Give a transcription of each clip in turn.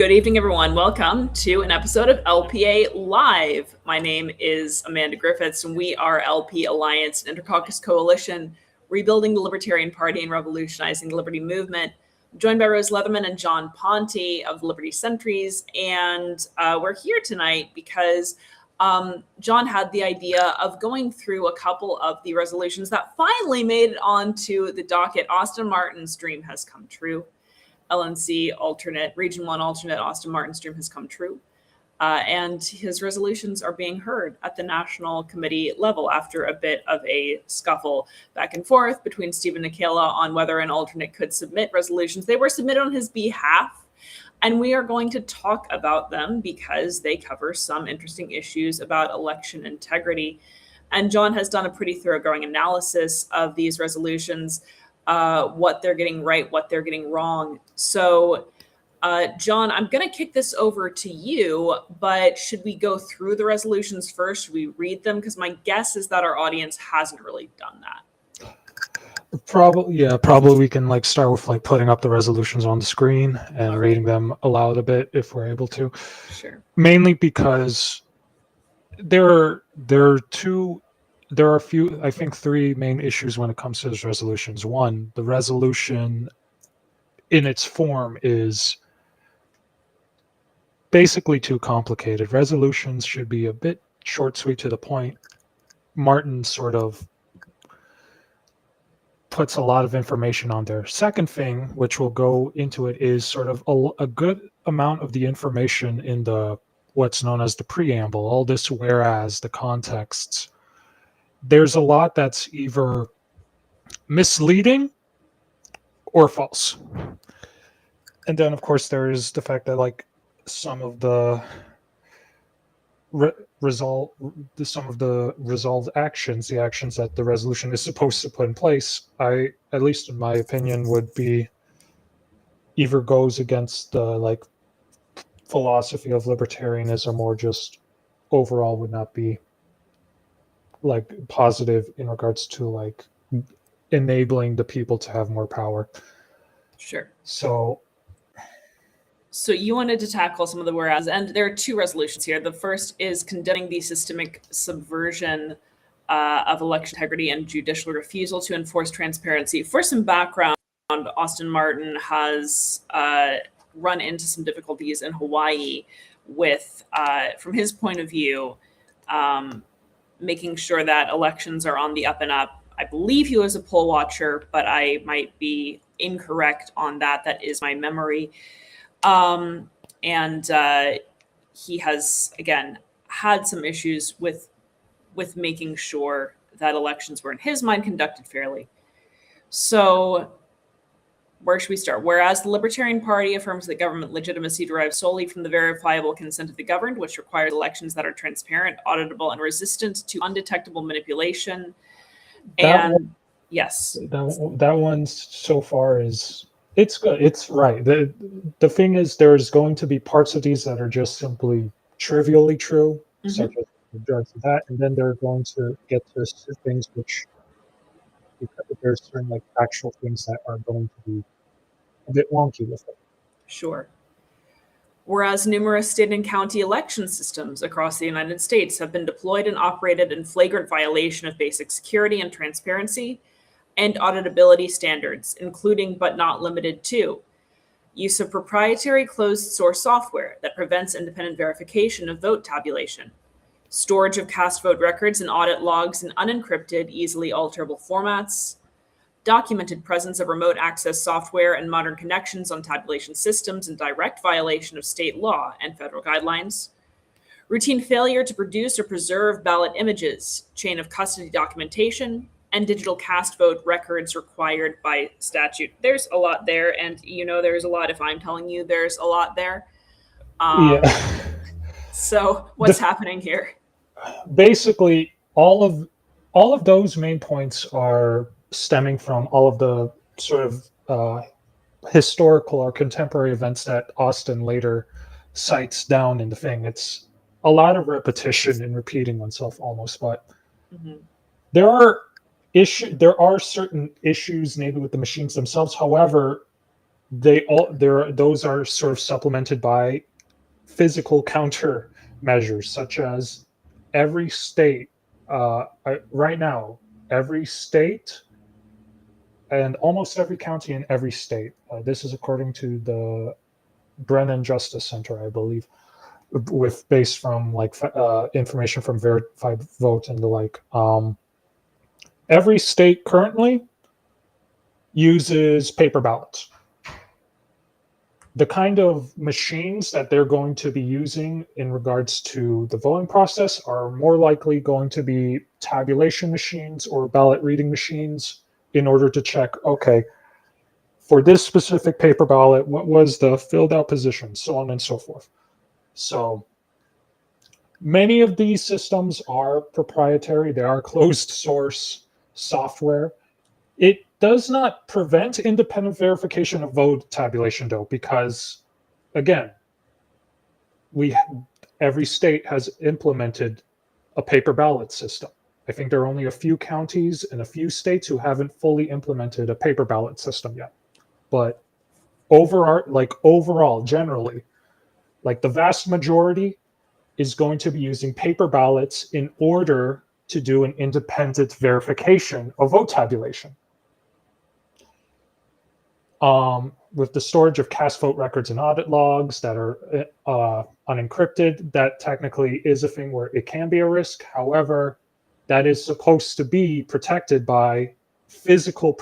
Good evening, everyone. Welcome to an episode of LPALive. My name is Amanda Griffiths, and we are LP Alliance, an intercaucus coalition rebuilding the Libertarian Party and revolutionizing the Liberty movement. I'm joined by Rose Leatherman and John Ponty of the Liberty Sentries, and we're here tonight because John had the idea of going through a couple of the resolutions that finally made it onto the docket. Austin Martin's dream has come true. LNC alternate, Region 1 alternate Austin Martin's dream has come true. And his resolutions are being heard at the national committee level after a bit of a scuffle back and forth between Steve and Nikayla on whether an alternate could submit resolutions. They were submitted on his behalf, and we are going to talk about them because they cover some interesting issues about election integrity. And John has done a pretty thoroughgoing analysis of these resolutions, what they're getting right, what they're getting wrong. So, John, I'm going to kick this over to you, but should we go through the resolutions first? Should we read them? Because my guess is that our audience hasn't really done that. Probably we can start with putting up the resolutions on the screen and reading them aloud a bit if we're able to. Sure. Mainly because there are a few, I think, three main issues when it comes to those resolutions. One, the resolution in its form is basically too complicated. Resolutions should be a bit short, sweet, to the point. Martin sort of puts a lot of information on there. Second thing, which will go into it, is sort of a good amount of the information in the what's known as the preamble, all this whereas, the contexts. There's a lot that's either misleading or false. And then, of course, there's the fact that some of the resolved actions, the actions that the resolution is supposed to put in place, at least in my opinion, would be either goes against the philosophy of libertarianism or just overall would not be positive in regards to enabling the people to have more power. Sure. So you wanted to tackle some of the whereas, and there are two resolutions here. The first is condemning the systemic subversion of election integrity and judicial refusal to enforce transparency. For some background, Austin Martin has run into some difficulties in Hawaii with, from his point of view, making sure that elections are on the up and up. I believe he was a poll watcher, but I might be incorrect on that. That is my memory. And he has, again, had some issues with making sure that elections were, in his mind, conducted fairly. So where should we start? Whereas the Libertarian Party affirms that government legitimacy derives solely from the verifiable consent of the governed, which requires elections that are transparent, auditable, and resistant to undetectable manipulation. Yes. That one so far it's good. It's right. The thing is, there's going to be parts of these that are just simply trivially true, such as regards to that, and then they're going to get to things which, there's certain actual things that are going to be a bit wonky with it. Sure. Whereas numerous state and county election systems across the United States have been deployed and operated in flagrant violation of basic security and transparency and auditability standards, including but not limited to use of proprietary closed source software that prevents independent verification of vote tabulation, storage of cast vote records and audit logs in unencrypted, easily alterable formats, documented presence of remote access software and modern connections on tabulation systems in direct violation of state law and federal guidelines, routine failure to produce or preserve ballot images, chain of custody documentation, and digital cast vote records required by statute. There's a lot there, and there's a lot if I'm telling you there's a lot there. Yeah. So what's happening here? Basically, all of those main points are stemming from all of the sort of historical or contemporary events that Austin later cites down in the thing. It's a lot of repetition and repeating oneself almost, but there are certain issues maybe with the machines themselves. However, those are sort of supplemented by physical countermeasures, such as every state right now, every state and almost every county in every state. This is according to the Brennan Justice Center, I believe, with based from like information from Verified Vote and the like. Every state currently uses paper ballots. The kind of machines that they're going to be using in regards to the voting process are more likely going to be tabulation machines or ballot reading machines in order to check, okay, for this specific paper ballot, what was the filled out position, so on and so forth. So many of these systems are proprietary. They are closed source software. It does not prevent independent verification of vote tabulation, though, because, again, every state has implemented a paper ballot system. I think there are only a few counties and a few states who haven't fully implemented a paper ballot system yet. But overall, generally, like the vast majority is going to be using paper ballots in order to do an independent verification of vote tabulation. With the storage of cast vote records and audit logs that are unencrypted, that technically is a thing where it can be a risk. However, that is supposed to be protected by physical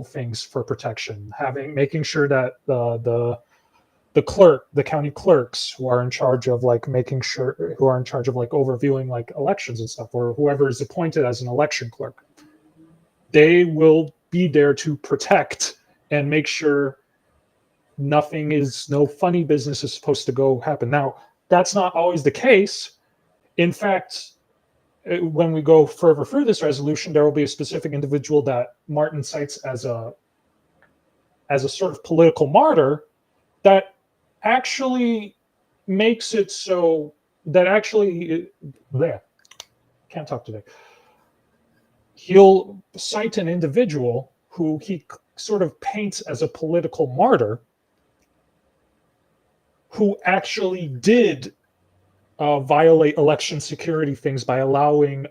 things for protection, making sure that the county clerks who are in charge of overviewing like elections and stuff, or whoever is appointed as an election clerk, they will be there to protect and make sure no funny business is supposed to happen. Now, that's not always the case. In fact, when we go further through this resolution, there will be a specific individual that Martin cites as a sort of political martyr that actually makes it so that can't talk today. He'll cite an individual who he sort of paints as a political martyr who actually did violate election security things by allowing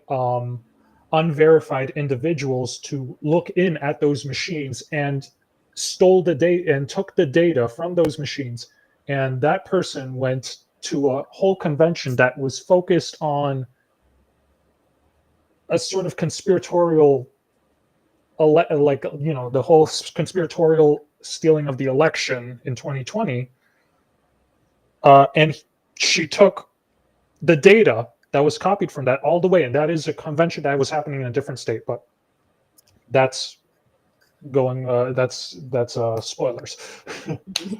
unverified individuals to look in at those machines and stole the data and took the data from those machines. And that person went to a whole convention that was focused on a sort of conspiratorial, the whole conspiratorial stealing of the election in 2020. And she took the data that was copied from that all the way, and that is a convention that was happening in a different state, but that's spoilers.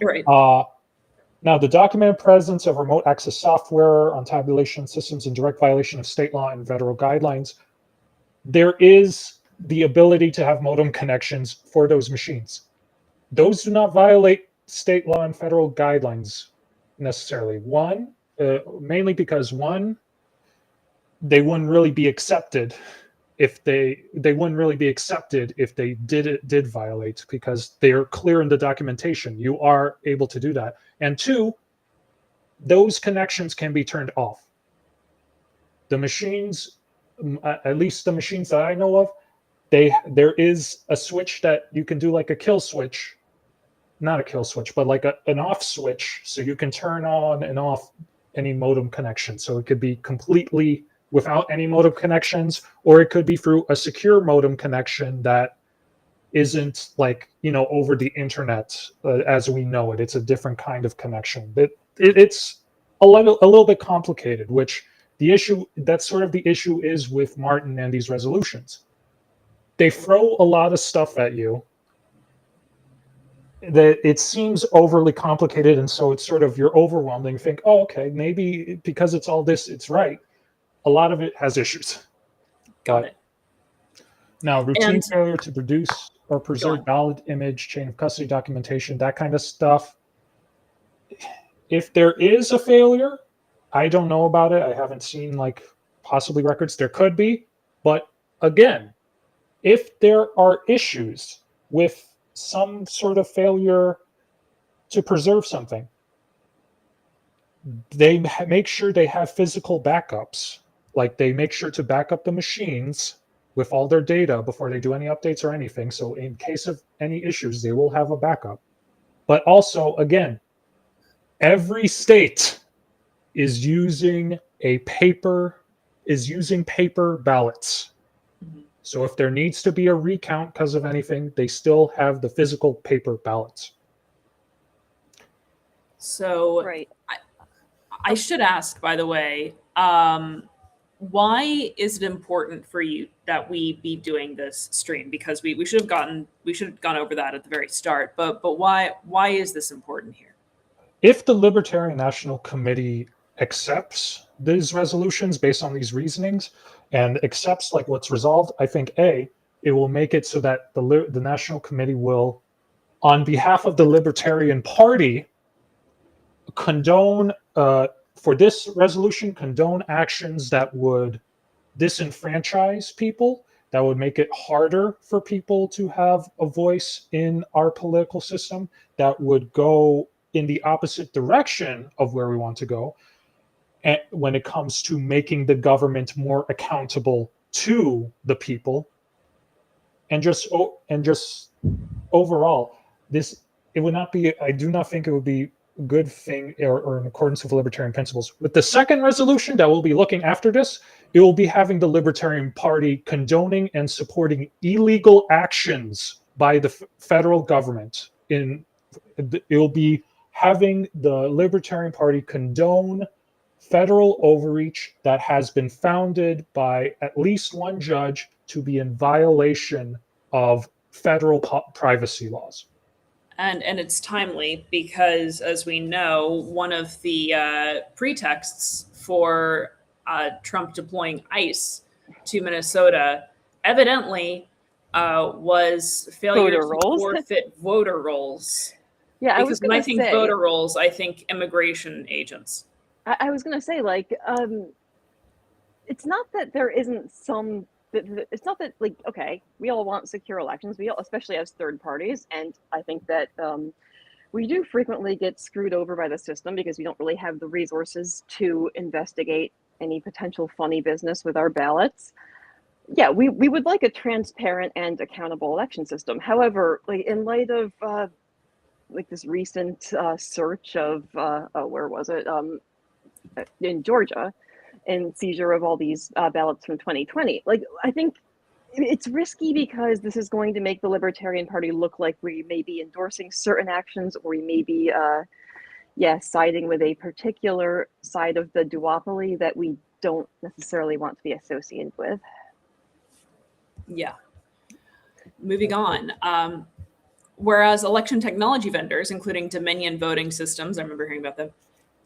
Right. Now, the documented presence of remote access software on tabulation systems in direct violation of state law and federal guidelines. There is the ability to have modem connections for those machines. Those do not violate state law and federal guidelines necessarily. Mainly because they wouldn't really be accepted if they did violate, because they are clear in the documentation. You are able to do that. And two, those connections can be turned off. The machines, at least the machines that I know of, there is a switch that you can do, like a kill switch, not a kill switch, but like an off switch, so you can turn on and off any modem connection. So it could be completely without any modem connections, or it could be through a secure modem connection that isn't over the internet as we know it. It's a different kind of connection. It's a little bit complicated, which that's sort of the issue is with Martin and these resolutions. They throw a lot of stuff at you that it seems overly complicated, and so it's sort of, you're overwhelmed and you think, oh, okay, maybe because it's all this, it's right. A lot of it has issues. Got it. Now, routine failure to produce or preserve valid image, chain of custody documentation, that kind of stuff. If there is a failure, I don't know about it. I haven't seen possibly records. There could be, but again, if there are issues with some sort of failure to preserve something, they make sure they have physical backups. Like they make sure to back up the machines with all their data before they do any updates or anything. So in case of any issues, they will have a backup. But also, again, every state is using paper ballots. So if there needs to be a recount because of anything, they still have the physical paper ballots. So Right. I should ask, by the way, why is it important for you that we be doing this stream? Because we should have gone over that at the very start. But why is this important here? If the Libertarian National Committee accepts these resolutions based on these reasonings and accepts like what's resolved, I think it will make it so that the National Committee will, on behalf of the Libertarian Party, condone for this resolution, condone actions that would disenfranchise people, that would make it harder for people to have a voice in our political system, that would go in the opposite direction of where we want to go, and when it comes to making the government more accountable to the people. And just overall, it would not be, I do not think it would be a good thing or in accordance with libertarian principles. With the second resolution that we'll be looking after this, it will be having the Libertarian Party condoning and supporting illegal actions by the federal government. It will be having the Libertarian Party condone federal overreach that has been founded by at least one judge to be in violation of federal privacy laws. And it's timely because, as we know, one of the pretexts for Trump deploying ICE to Minnesota evidently was failure Voter to rolls. forfeit voter rolls. Yeah, Because when I think voter rolls, I think immigration agents. I was going to say, like, it's not that there isn't some. It's not that, like, okay, we all want secure elections. We all, especially as third parties, and I think that we do frequently get screwed over by the system because we don't really have the resources to investigate any potential funny business with our ballots. Yeah, we would like a transparent and accountable election system. However, like in light of like this recent search of where was it in Georgia, and seizure of all these ballots from 2020, like I think it's risky because this is going to make the Libertarian Party look like we may be endorsing certain actions, or we may be siding with a particular side of the duopoly that we don't necessarily want to be associated with. Yeah. Moving on. Whereas election technology vendors, including Dominion Voting Systems, I remember hearing about them,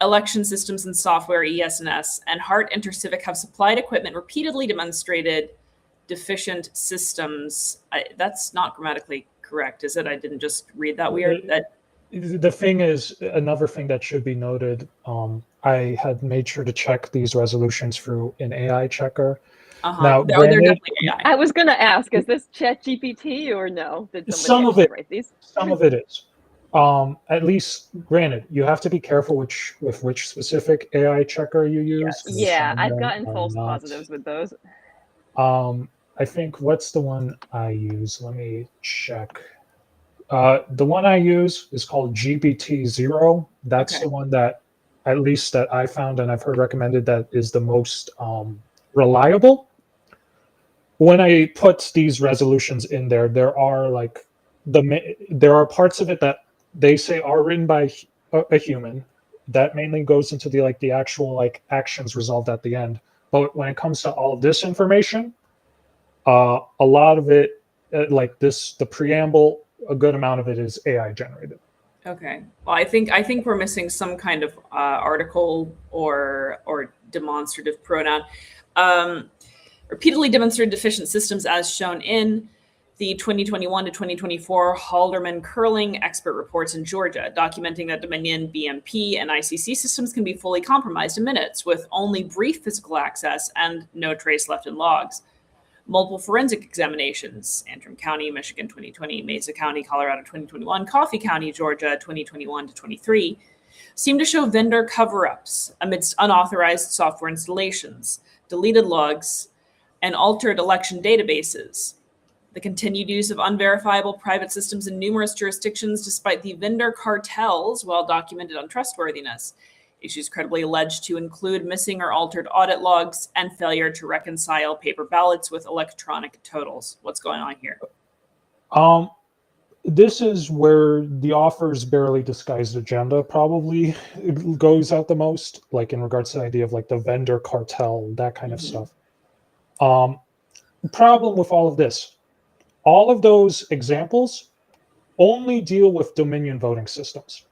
Election Systems and Software, ES&S, and Hart InterCivic have supplied equipment repeatedly demonstrated deficient systems. That's not grammatically correct, is it? I didn't just read that weird. The thing is, another thing that should be noted, I had made sure to check these resolutions through an AI checker. Now, they're definitely AI. I was going to ask, is this ChatGPT or no? Did some of it write these? Some of it is. At least, granted, you have to be careful with which specific AI checker you use. Yes. Yeah, I've gotten false positives with those. I think, what's the one I use? Let me check. The one I use is called GPT-0. That's the one that, at least that I found and I've heard recommended, that is the most reliable. When I put these resolutions in there, there are parts of it that they say are written by a human. That mainly goes into the actual actions resolved at the end. But when it comes to all this information, a lot of it, the preamble, a good amount of it is AI generated. Okay. Well, I think we're missing some kind of article or demonstrative pronoun. Repeatedly demonstrated deficient systems as shown in the 2021 to 2024 Halderman Curling expert reports in Georgia, documenting that Dominion, BMP, and ICC systems can be fully compromised in minutes with only brief physical access and no trace left in logs. Multiple forensic examinations, Antrim County, Michigan 2020, Mesa County, Colorado 2021, Coffee County, Georgia 2021 to 23, seem to show vendor cover-ups amidst unauthorized software installations, deleted logs, and altered election databases. The continued use of unverifiable private systems in numerous jurisdictions despite the vendor cartel's well-documented untrustworthiness. Issues credibly alleged to include missing or altered audit logs and failure to reconcile paper ballots with electronic totals. What's going on here? This is where the author's barely disguised agenda probably goes out the most, like in regards to the idea of like the vendor cartel, that kind of stuff. Problem with all of this, all of those examples only deal with Dominion voting systems.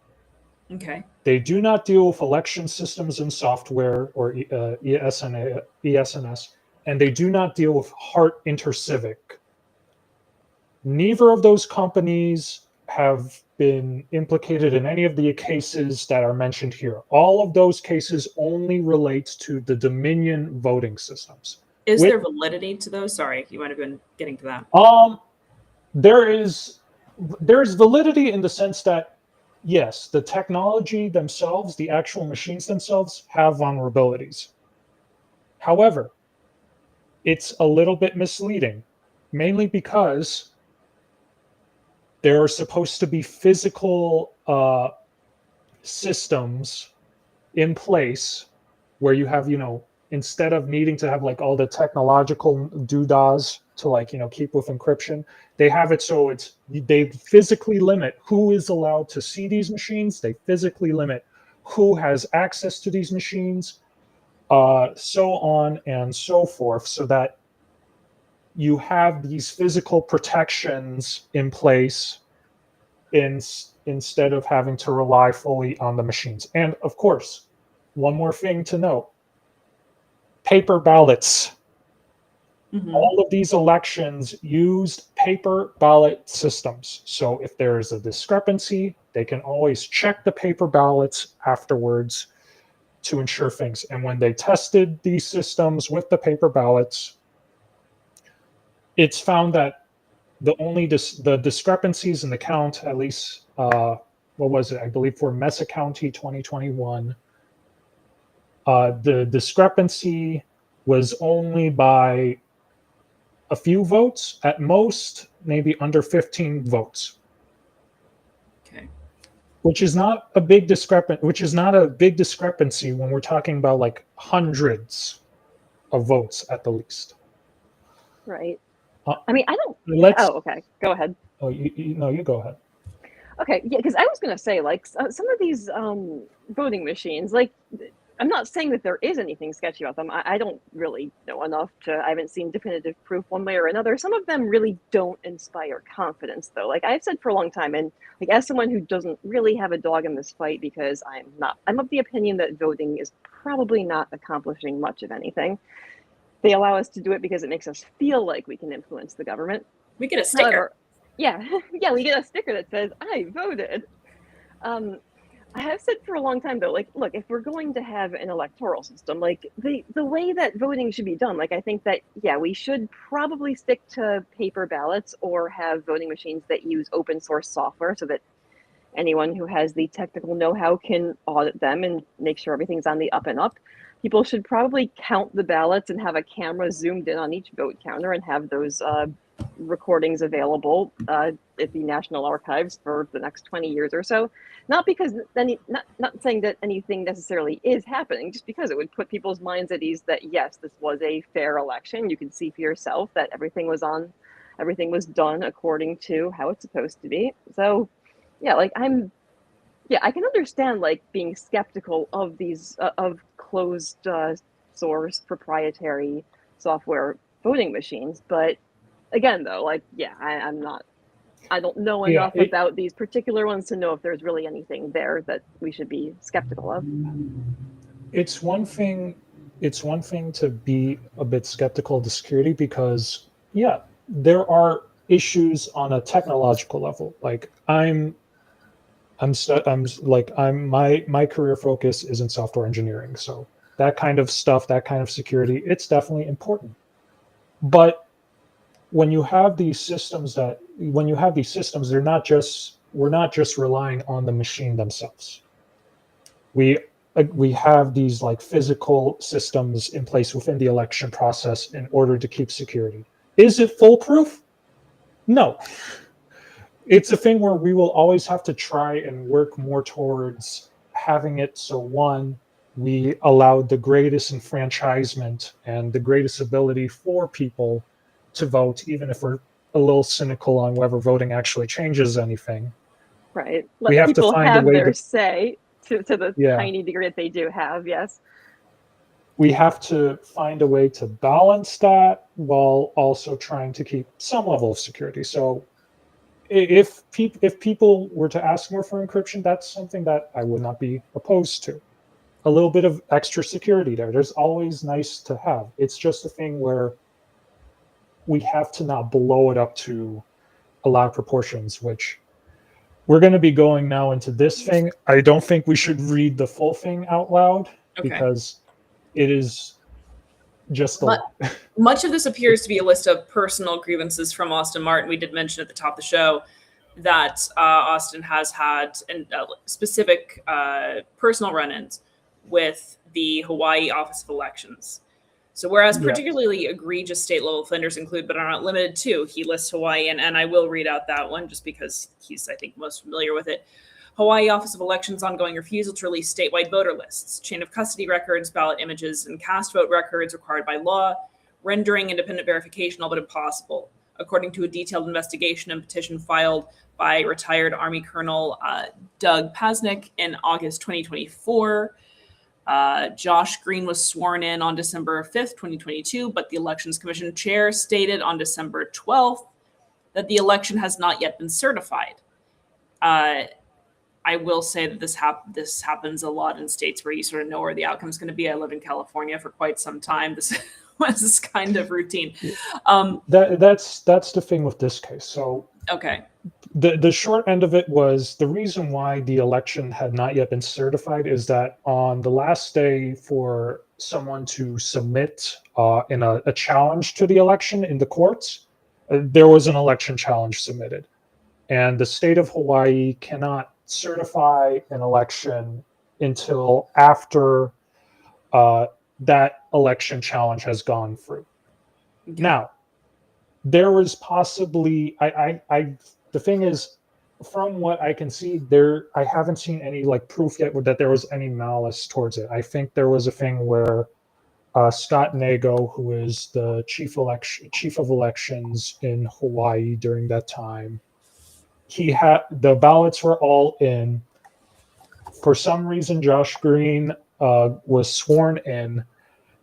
Okay. They do not deal with election systems and software or ESNS, and they do not deal with Hart Intercivic. Neither of those companies have been implicated in any of the cases that are mentioned here. All of those cases only relate to the Dominion voting systems. Is there validity to those? Sorry, you might have been getting to that. There is validity in the sense that yes, the technology themselves, the actual machines themselves, have vulnerabilities. However, it's a little bit misleading, mainly because there are supposed to be physical systems in place where you have, instead of needing to have like all the technological doodahs to like, keep with encryption, they have it so they physically limit who is allowed to see these machines. They physically limit who has access to these machines, so on and so forth, so that you have these physical protections in place instead of having to rely fully on the machines. And of course, one more thing to note, paper ballots. All of these elections used paper ballot systems. So if there is a discrepancy, they can always check the paper ballots afterwards to ensure things. And when they tested these systems with the paper ballots, it's found that the discrepancies in the count, at least, what was it? I believe for Mesa County 2021, the discrepancy was only by a few votes, at most, maybe under 15 votes. Okay. Which is not a big discrepancy when we're talking about like hundreds of votes at the least. Right. I mean, I don't. Okay. Go ahead. Oh, you go ahead. Okay. Yeah, because I was going to say, like, some of these voting machines, like, I'm not saying that there is anything sketchy about them. I don't really know enough I haven't seen definitive proof one way or another. Some of them really don't inspire confidence, though. Like I've said for a long time, and like as someone who doesn't really have a dog in this fight, because I'm of the opinion that voting is probably not accomplishing much of anything. They allow us to do it because it makes us feel like we can influence the government. We get a sticker. However, yeah, we get a sticker that says, I voted. I have said for a long time, though, like, look, if we're going to have an electoral system, like the way that voting should be done, like, I think that, yeah, we should probably stick to paper ballots or have voting machines that use open source software so that anyone who has the technical know-how can audit them and make sure everything's on the up and up. People should probably count the ballots and have a camera zoomed in on each vote counter and have those recordings available at the National Archives for the next 20 years or so. Not because not saying that anything necessarily is happening, just because it would put people's minds at ease that yes, this was a fair election. You can see for yourself that everything was done according to how it's supposed to be. So, yeah, like I can understand like being skeptical of these of closed source proprietary software voting machines, but again, though, like, yeah, I don't know enough about these particular ones to know if there's really anything there that we should be skeptical of. It's one thing to be a bit skeptical of the security because, yeah, there are issues on a technological level. Like my career focus is in software engineering, so that kind of stuff, that kind of security, it's definitely important. But when you have these systems, we're not just relying on the machine themselves. We have these like physical systems in place within the election process in order to keep security. Is it foolproof? No. It's a thing where we will always have to try and work more towards having it so, one, we allow the greatest enfranchisement and the greatest ability for people to vote, even if we're a little cynical on whether voting actually changes anything. Right. We Let have to people find a have way their to, say to the yeah, tiny degree that they do have. Yes. we have to find a way to balance that while also trying to keep some level of security. So if people were to ask more for encryption, that's something that I would not be opposed to. A little bit of extra security there. There's always nice to have. It's just a thing where we have to not blow it up to a lot of proportions, which we're going to be going now into this thing. I don't think we should read the full thing out loud because it is just a lot. Much of this appears to be a list of personal grievances from Austin Martin. We did mention at the top of the show that Austin has had specific personal run-ins with the Hawaii Office of Elections. So whereas particularly egregious state-level offenders include, but are not limited to, he lists Hawaii, and I will read out that one just because he's, I think, most familiar with it. Hawaii Office of Elections ongoing refusal to release statewide voter lists, chain of custody records, ballot images, and cast vote records required by law, rendering independent verification all but impossible, according to a detailed investigation and petition filed by retired Army Colonel Doug Pasnick in August 2024. Josh Green was sworn in on December 5th, 2022, but the Elections Commission chair stated on December 12th that the election has not yet been certified. I will say that this happens a lot in states where you sort of know where the outcome is going to be. I live in California for quite some time. This was kind of routine. That's the thing with this case. So okay. The short end of it was the reason why the election had not yet been certified is that on the last day for someone to submit in a challenge to the election in the courts, there was an election challenge submitted. And the state of Hawaii cannot certify an election until after that election challenge has gone through. Okay. Now, there was possibly the thing is, from what I can see, I haven't seen any like proof yet that there was any malice towards it. I think there was a thing where Scott Nago, who is the chief of elections in Hawaii during that time, the ballots were all in. For some reason, Josh Green was sworn in,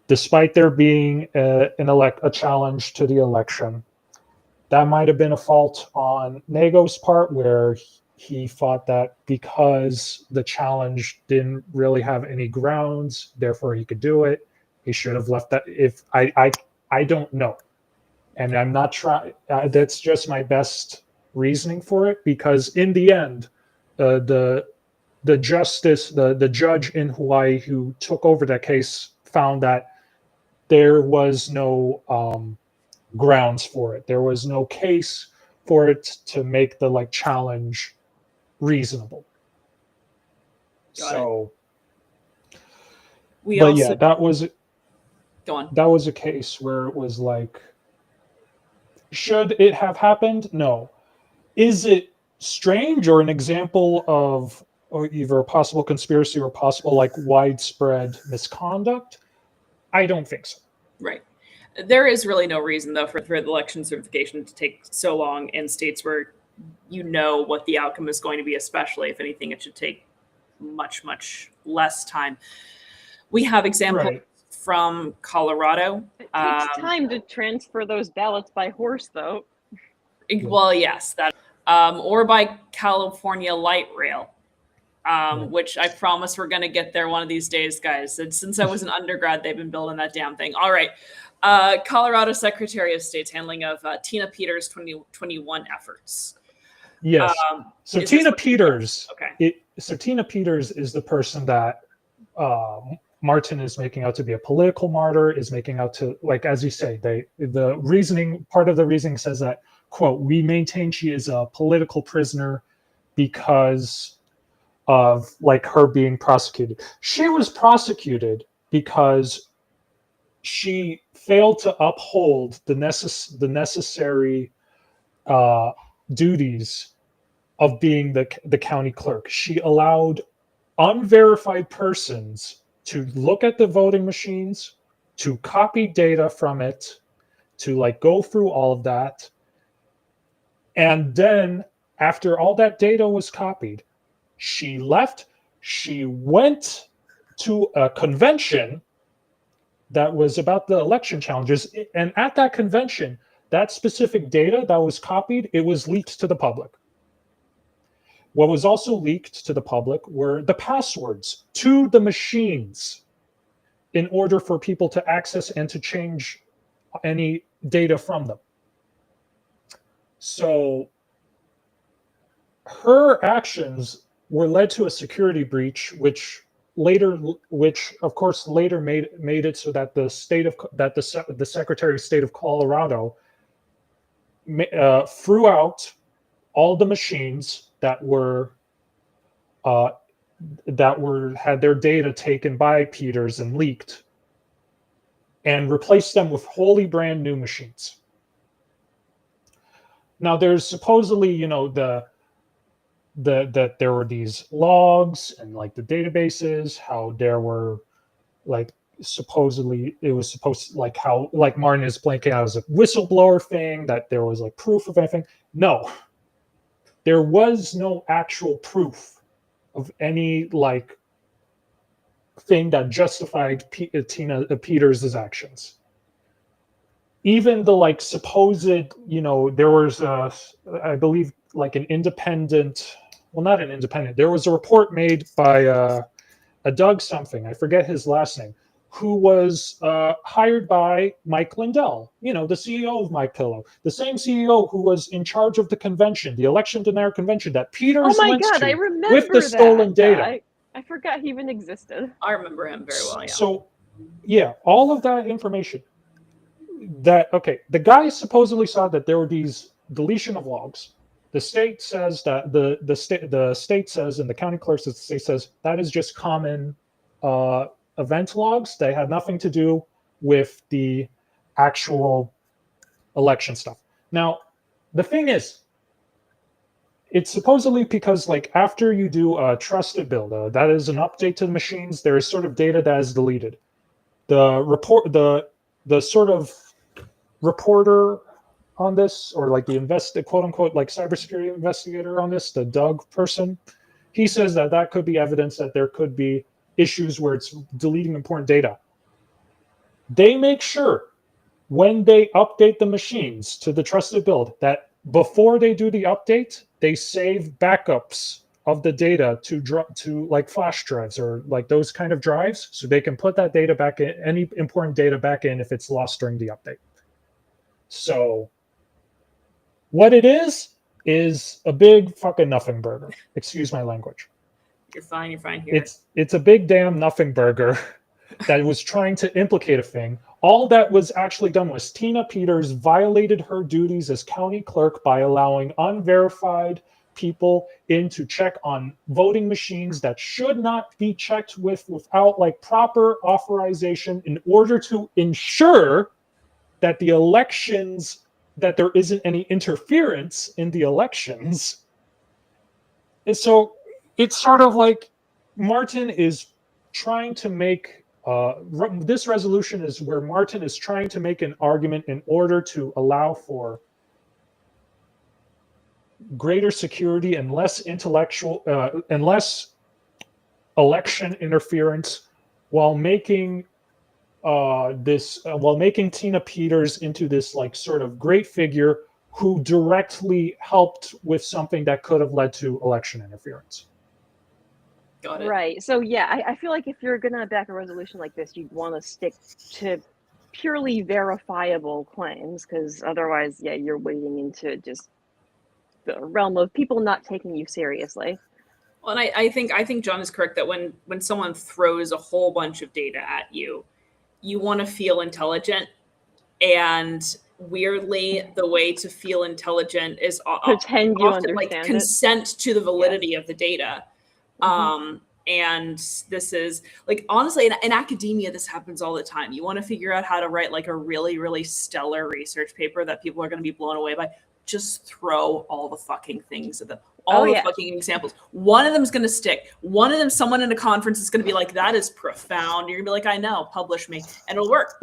despite there being a challenge to the election. That might have been a fault on Nago's part, where he thought that because the challenge didn't really have any grounds, therefore he could do it. He should have left that. If I don't know, and I'm not trying. That's just my best reasoning for it, because in the end, the judge in Hawaii who took over that case found that there was no grounds for it. There was no case for it to make the challenge reasonable. So, that was go on. That was a case where it was like, should it have happened? No. Is it strange or an example of either a possible conspiracy or possible widespread misconduct? I don't think so. Right. There is really no reason, though, for the election certification to take so long in states where you know what the outcome is going to be, especially if anything, it should take much, much less time. We have examples from Colorado. It takes time to transfer those ballots by horse, though. Well, yes, that or by California light rail, which I promise we're going to get there one of these days, guys. And since I was an undergrad, they've been building that damn thing. All right. Colorado Secretary of State's handling of Tina Peters' 2021 efforts. Yes. So Tina Peters. Okay. So Tina Peters is the person that Martin is making out to be a political martyr, is making out to, like, as you say, the reasoning, part of the reasoning says that, quote, we maintain she is a political prisoner because of, like, her being prosecuted. She was prosecuted because she failed to uphold the necessary duties of being the county clerk. She allowed unverified persons to look at the voting machines, to copy data from it, to, like, go through all of that. And then after all that data was copied, she left. She went to a convention that was about the election challenges. And at that convention, that specific data that was copied, it was leaked to the public. What was also leaked to the public were the passwords to the machines in order for people to access and to change any data from them. So her actions were led to a security breach, which of course later made it so that the Secretary of State of Colorado threw out all the machines that had their data taken by Peters and leaked, and replaced them with wholly brand new machines. Now, there's supposedly, that there were these logs and, like, the databases, how there were, like, supposedly it was supposed to, like, how, like, Martin is blanking out as a whistleblower thing, that there was, like, proof of anything. No, there was no actual proof of any, like, thing that justified Tina Peters' actions. Even the, like, supposed, there was, I believe, like, an independent, well, not an independent, there was a report made by a Doug something, I forget his last name, who was hired by Mike Lindell, the CEO of MyPillow, the same CEO who was in charge of the convention, the election denier convention that Peters went to I remember with the stolen data. I forgot he even existed. I remember him very well. Yeah. So, yeah, all of that information. The guy supposedly saw that there were these deletion of logs. The state says that the state says, and the county clerks at the state says, that is just common event logs. They had nothing to do with the actual election stuff. Now, the thing is, it's supposedly because, like, after you do a trusted build, that is an update to the machines, there is sort of data that is deleted. The sort of reporter on this, or, like, the quote unquote, like, cybersecurity investigator on this, the Doug person, he says that could be evidence that there could be issues where it's deleting important data. They make sure when they update the machines to the trusted build that before they do the update, they save backups of the data to like flash drives or like those kind of drives, so they can put that data back in, any important data back in, if it's lost during the update. So what it is a big fucking nothing burger. Excuse my language. You're fine here. It's a big damn nothing burger that was trying to implicate a thing. All that was actually done was Tina Peters violated her duties as county clerk by allowing unverified people in to check on voting machines that should not be checked without like proper authorization, in order to ensure that the elections, that there isn't any interference in the elections. And so it's sort of like Martin is trying to make this resolution is where Martin is trying to make an argument in order to allow for greater security and less intellectual and less election interference, while making Tina Peters into this like sort of great figure who directly helped with something that could have led to election interference. Got it. Right. So yeah, I feel like if you're gonna back a resolution like this, you'd want to stick to purely verifiable claims, because otherwise, yeah, you're wading into just the realm of people not taking you seriously. Well, and I think John is correct that when someone throws a whole bunch of data at you, you want to feel intelligent. And weirdly, the way to feel intelligent is Pretend you often like understand it. consent to the validity of the data. And this is like, honestly, in academia, this happens all the time. You want to figure out how to write like a really, really stellar research paper that people are going to be blown away by. Just throw all the fucking things at them. All the fucking examples. One of them is going to stick. One of them, someone in a conference is going to be like, that is profound. You're going to be like, I know, publish me. And it'll work.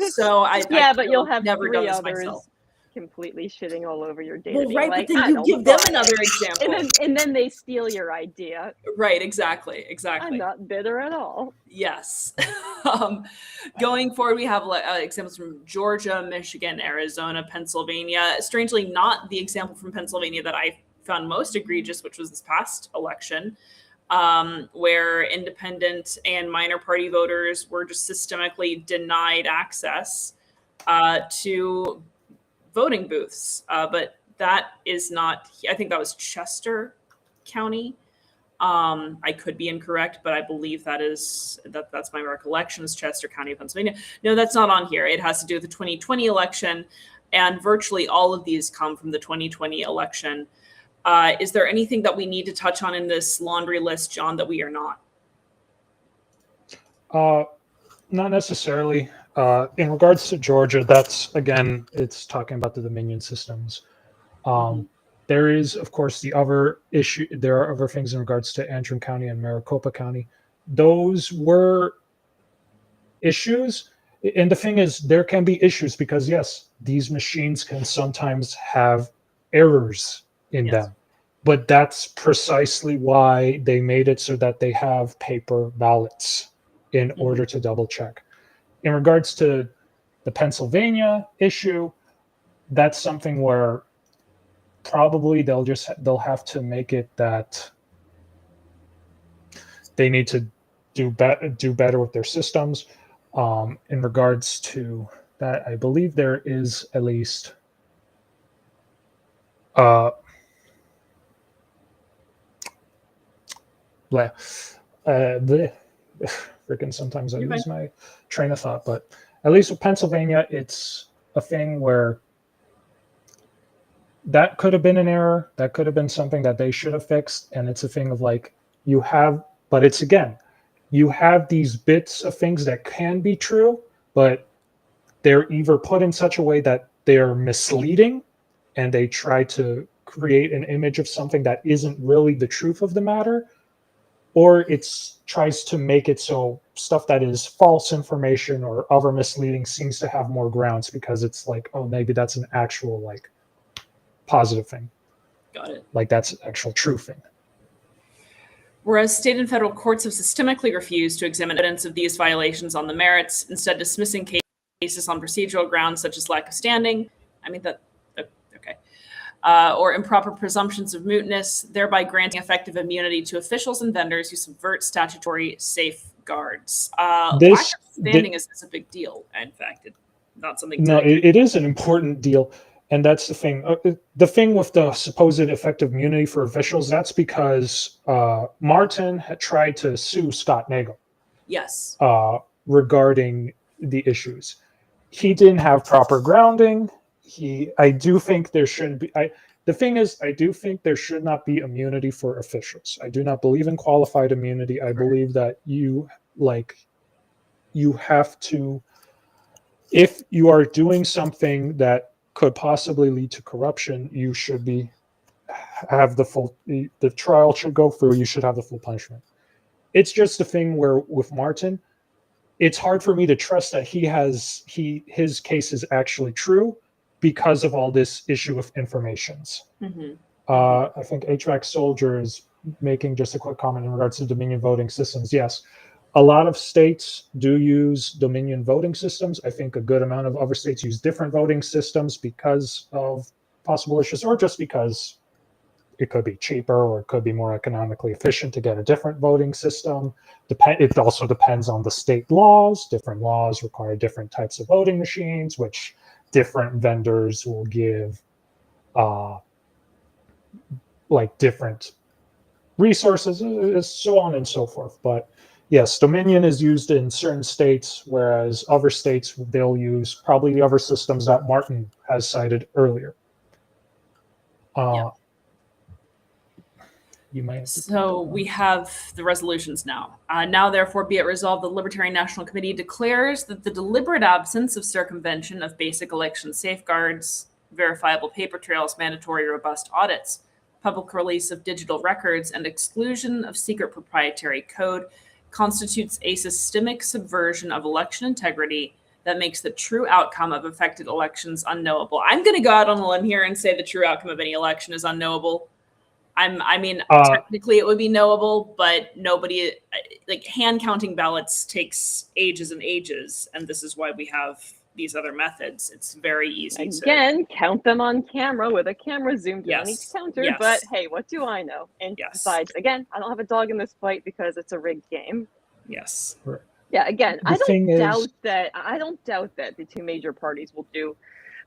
So but you'll have never done three this others myself. completely shitting all over your data. Well, right, like, but then you give them another and example. then they steal your idea. Right, exactly. I'm not bitter at all. Yes. Going forward, we have examples from Georgia, Michigan, Arizona, Pennsylvania. Strangely, not the example from Pennsylvania that I found most egregious, which was this past election, where independent and minor party voters were just systemically denied access to voting booths. But that is not, I think that was Chester County. I could be incorrect, but I believe that's my recollection, is Chester County, Pennsylvania. No, that's not on here. It has to do with the 2020 election, and virtually all of these come from the 2020 election. Is there anything that we need to touch on in this laundry list, John, that we are not? Not necessarily. In regards to Georgia, that's, again, it's talking about the Dominion systems. There is, of course, the other issue. There are other things in regards to Antrim County and Maricopa County. Those were issues. And the thing is, there can be issues because, yes, these machines can sometimes have errors in them. But that's precisely why they made it so that they have paper ballots in order to double check. In regards to the Pennsylvania issue, that's something where probably they'll have to make it that they need to do better with their systems. In regards to that, I believe there is at least freaking sometimes I lose my train of thought, but at least with Pennsylvania, it's a thing where that could have been an error. That could have been something that they should have fixed. And it's a thing of like, you have these bits of things that can be true, but they're either put in such a way that they're misleading and they try to create an image of something that isn't really the truth of the matter, or it tries to make it so stuff that is false information or other misleading seems to have more grounds because it's like, oh, maybe that's an actual like positive thing. Got it. Like that's an actual true thing. Whereas state and federal courts have systemically refused to examine evidence of these violations on the merits, instead dismissing cases on procedural grounds such as lack of standing. I mean, okay. Or improper presumptions of mootness, thereby granting effective immunity to officials and vendors who subvert statutory safeguards. Lack of standing is a big deal. In fact, it's not something. It is an important deal. And that's the thing. The thing with the supposed effective immunity for officials, that's because Martin had tried to sue Scott Nagel. Yes. Regarding the issues. He didn't have proper grounding. I do think there shouldn't be. The thing is, I do think there should not be immunity for officials. I do not believe in qualified immunity. I believe that you have to, if you are doing something that could possibly lead to corruption, you should have the trial should go through. You should have the full punishment. It's just a thing where with Martin, it's hard for me to trust that his case is actually true because of all this issue with informations. I think HVAC Soldier is making just a quick comment in regards to Dominion voting systems. Yes, a lot of states do use Dominion voting systems. I think a good amount of other states use different voting systems because of possible issues, or just because it could be cheaper or it could be more economically efficient to get a different voting system. It also depends on the state laws. Different laws require different types of voting machines, which different vendors will give like different resources, so on and so forth. But yes, Dominion is used in certain states, whereas other states, they'll use probably the other systems that Martin has cited earlier. Yeah. You might. So we have the resolutions now. Now, therefore, be it resolved, the Libertarian National Committee declares that the deliberate absence of circumvention of basic election safeguards, verifiable paper trails, mandatory robust audits, public release of digital records, and exclusion of secret proprietary code constitutes a systemic subversion of election integrity that makes the true outcome of affected elections unknowable. I'm going to go out on a limb here and say the true outcome of any election is unknowable. I mean, technically it would be knowable, but nobody, like, hand counting ballots takes ages and ages, and this is why we have these other methods. It's very easy Again, count them on camera with a camera zoomed in on each Yes. counter, Yes. but hey, what do I know? And Yes. besides, again, I don't have a dog in this fight because it's a rigged game. Yes. Yeah, again, The I don't thing is- doubt that the two major parties will do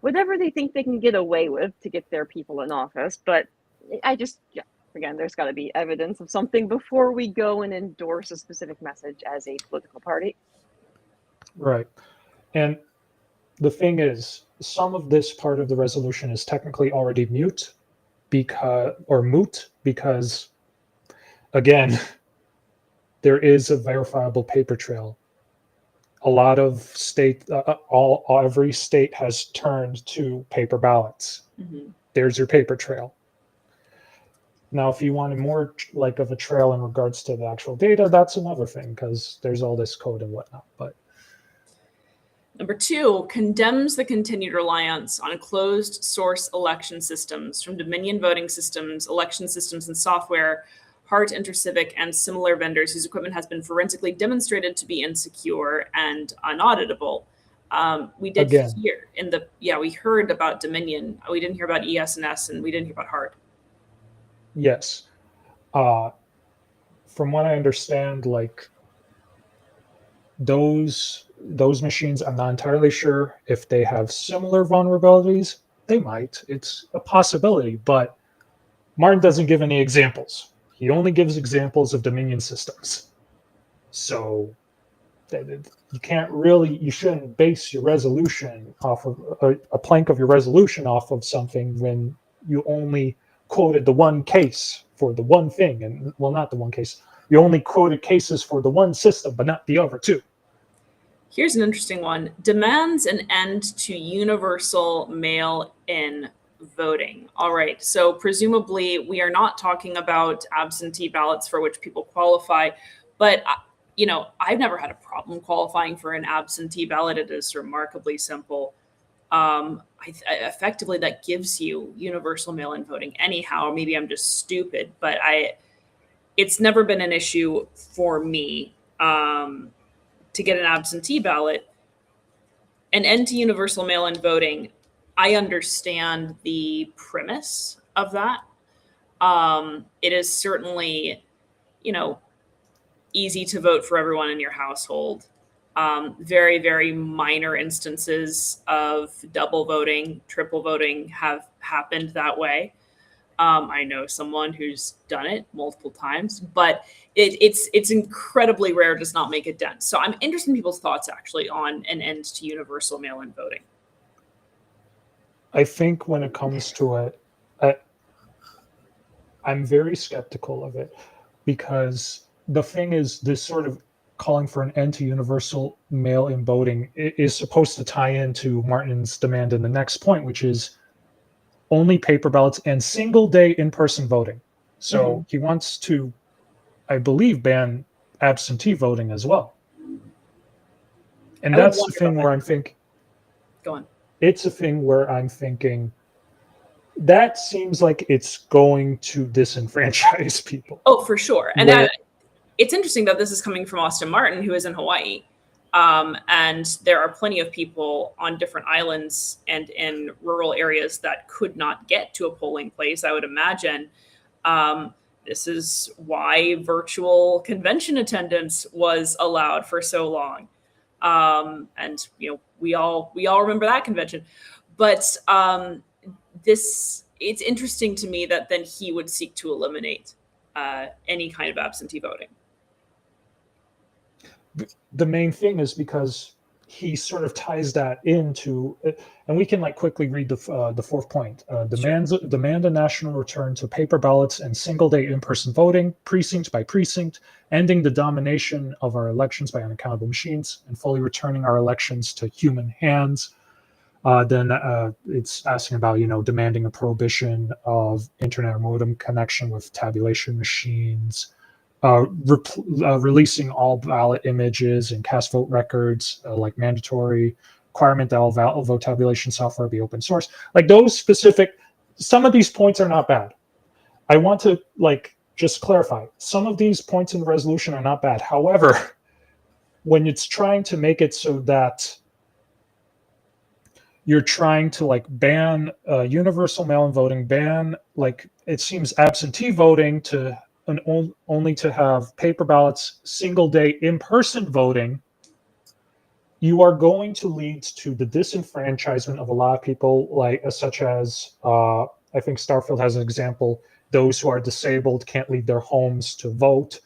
whatever they think they can get away with to get their people in office, but again, there's got to be evidence of something before we go and endorse a specific message as a political party. Right. And the thing is, some of this part of the resolution is technically already moot because, again, there is a verifiable paper trail. A lot of every state has turned to paper ballots. Mm-hmm. There's your paper trail. Now, if you wanted more like of a trail in regards to the actual data, that's another thing, because there's all this code and whatnot. But Number 2, condemns the continued reliance on closed source election systems from Dominion voting systems, election systems and software, Hart, InterCivic, and similar vendors whose equipment has been forensically demonstrated to be insecure and unauditable. We did Again. hear we heard about Dominion. We didn't hear about ES&S, and we didn't hear about Hart. yes, from what I understand, like those machines, I'm not entirely sure if they have similar vulnerabilities. They might. It's a possibility, but Martin doesn't give any examples. He only gives examples of Dominion systems. So you shouldn't base your resolution off of a plank of your resolution off of something when you only quoted the one case for the one thing. And well, not the one case. You only quoted cases for the one system, but not the other two. Here's an interesting one. Demands an end to universal mail-in voting. All right, so presumably we are not talking about absentee ballots for which people qualify, but I've never had a problem qualifying for an absentee ballot. It is remarkably simple. Effectively, that gives you universal mail-in voting. Anyhow, maybe I'm just stupid, but it's never been an issue for me to get an absentee ballot. An end to universal mail-in voting, I understand the premise of that. It is certainly, easy to vote for everyone in your household. Very, very minor instances of double voting, triple voting have happened that way. I know someone who's done it multiple times, but it's incredibly rare, does not make a dent. So I'm interested in people's thoughts actually on an end to universal mail-in voting. I think when it comes to it, I'm very skeptical of it, because the thing is, this sort of calling for an end to universal mail-in voting is supposed to tie into Martin's demand in the next point, which is only paper ballots and single-day in-person voting. So he wants to, I believe, ban absentee voting as well. And that's the thing where I'm thinking. Go on. It's a thing where I'm thinking that seems like it's going to disenfranchise people. Oh, for sure. And it's interesting that this is coming from Austin Martin, who is in Hawaii. And there are plenty of people on different islands and in rural areas that could not get to a polling place, I would imagine. This is why virtual convention attendance was allowed for so long. And we all remember that convention. But it's interesting to me that then he would seek to eliminate any kind of absentee voting. The main thing is because he sort of ties that into, and we can like quickly read the fourth point. Demand a national return to paper ballots and single-day in-person voting, precinct by precinct, ending the domination of our elections by unaccountable machines, and fully returning our elections to human hands. Then it's asking about, demanding a prohibition of internet or modem connection with tabulation machines, releasing all ballot images and cast vote records, like mandatory requirement that all vote tabulation software be open source. Like those specific, some of these points are not bad. I want to just clarify, some of these points in the resolution are not bad. However, when it's trying to make it so that you're trying to ban universal mail-in voting, ban it seems absentee voting to only to have paper ballots, single day in-person voting, you are going to lead to the disenfranchisement of a lot of people, such as I think Starfield has an example. Those who are disabled can't leave their homes to vote.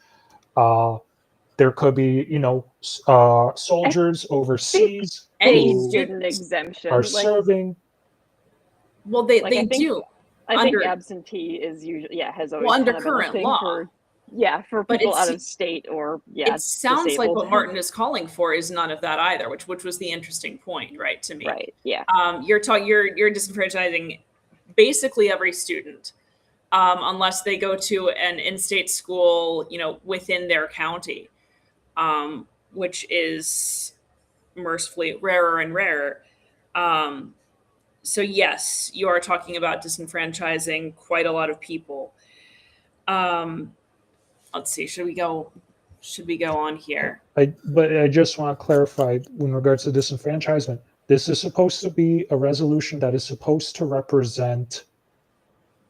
There could be, soldiers overseas Any student exemption are serving. Well, they do. I think absentee is usually has always under kind of current been a thing law. for people out of state or it sounds disabled. like what Martin is calling for is none of that either, which was the interesting point, right, to me. Right. Yeah. You're disenfranchising basically every student, unless they go to an in-state school, within their county, which is mercifully rarer and rarer. So yes, you are talking about disenfranchising quite a lot of people. Let's see. Should we go on here? But I just want to clarify in regards to disenfranchisement. This is supposed to be a resolution that is supposed to represent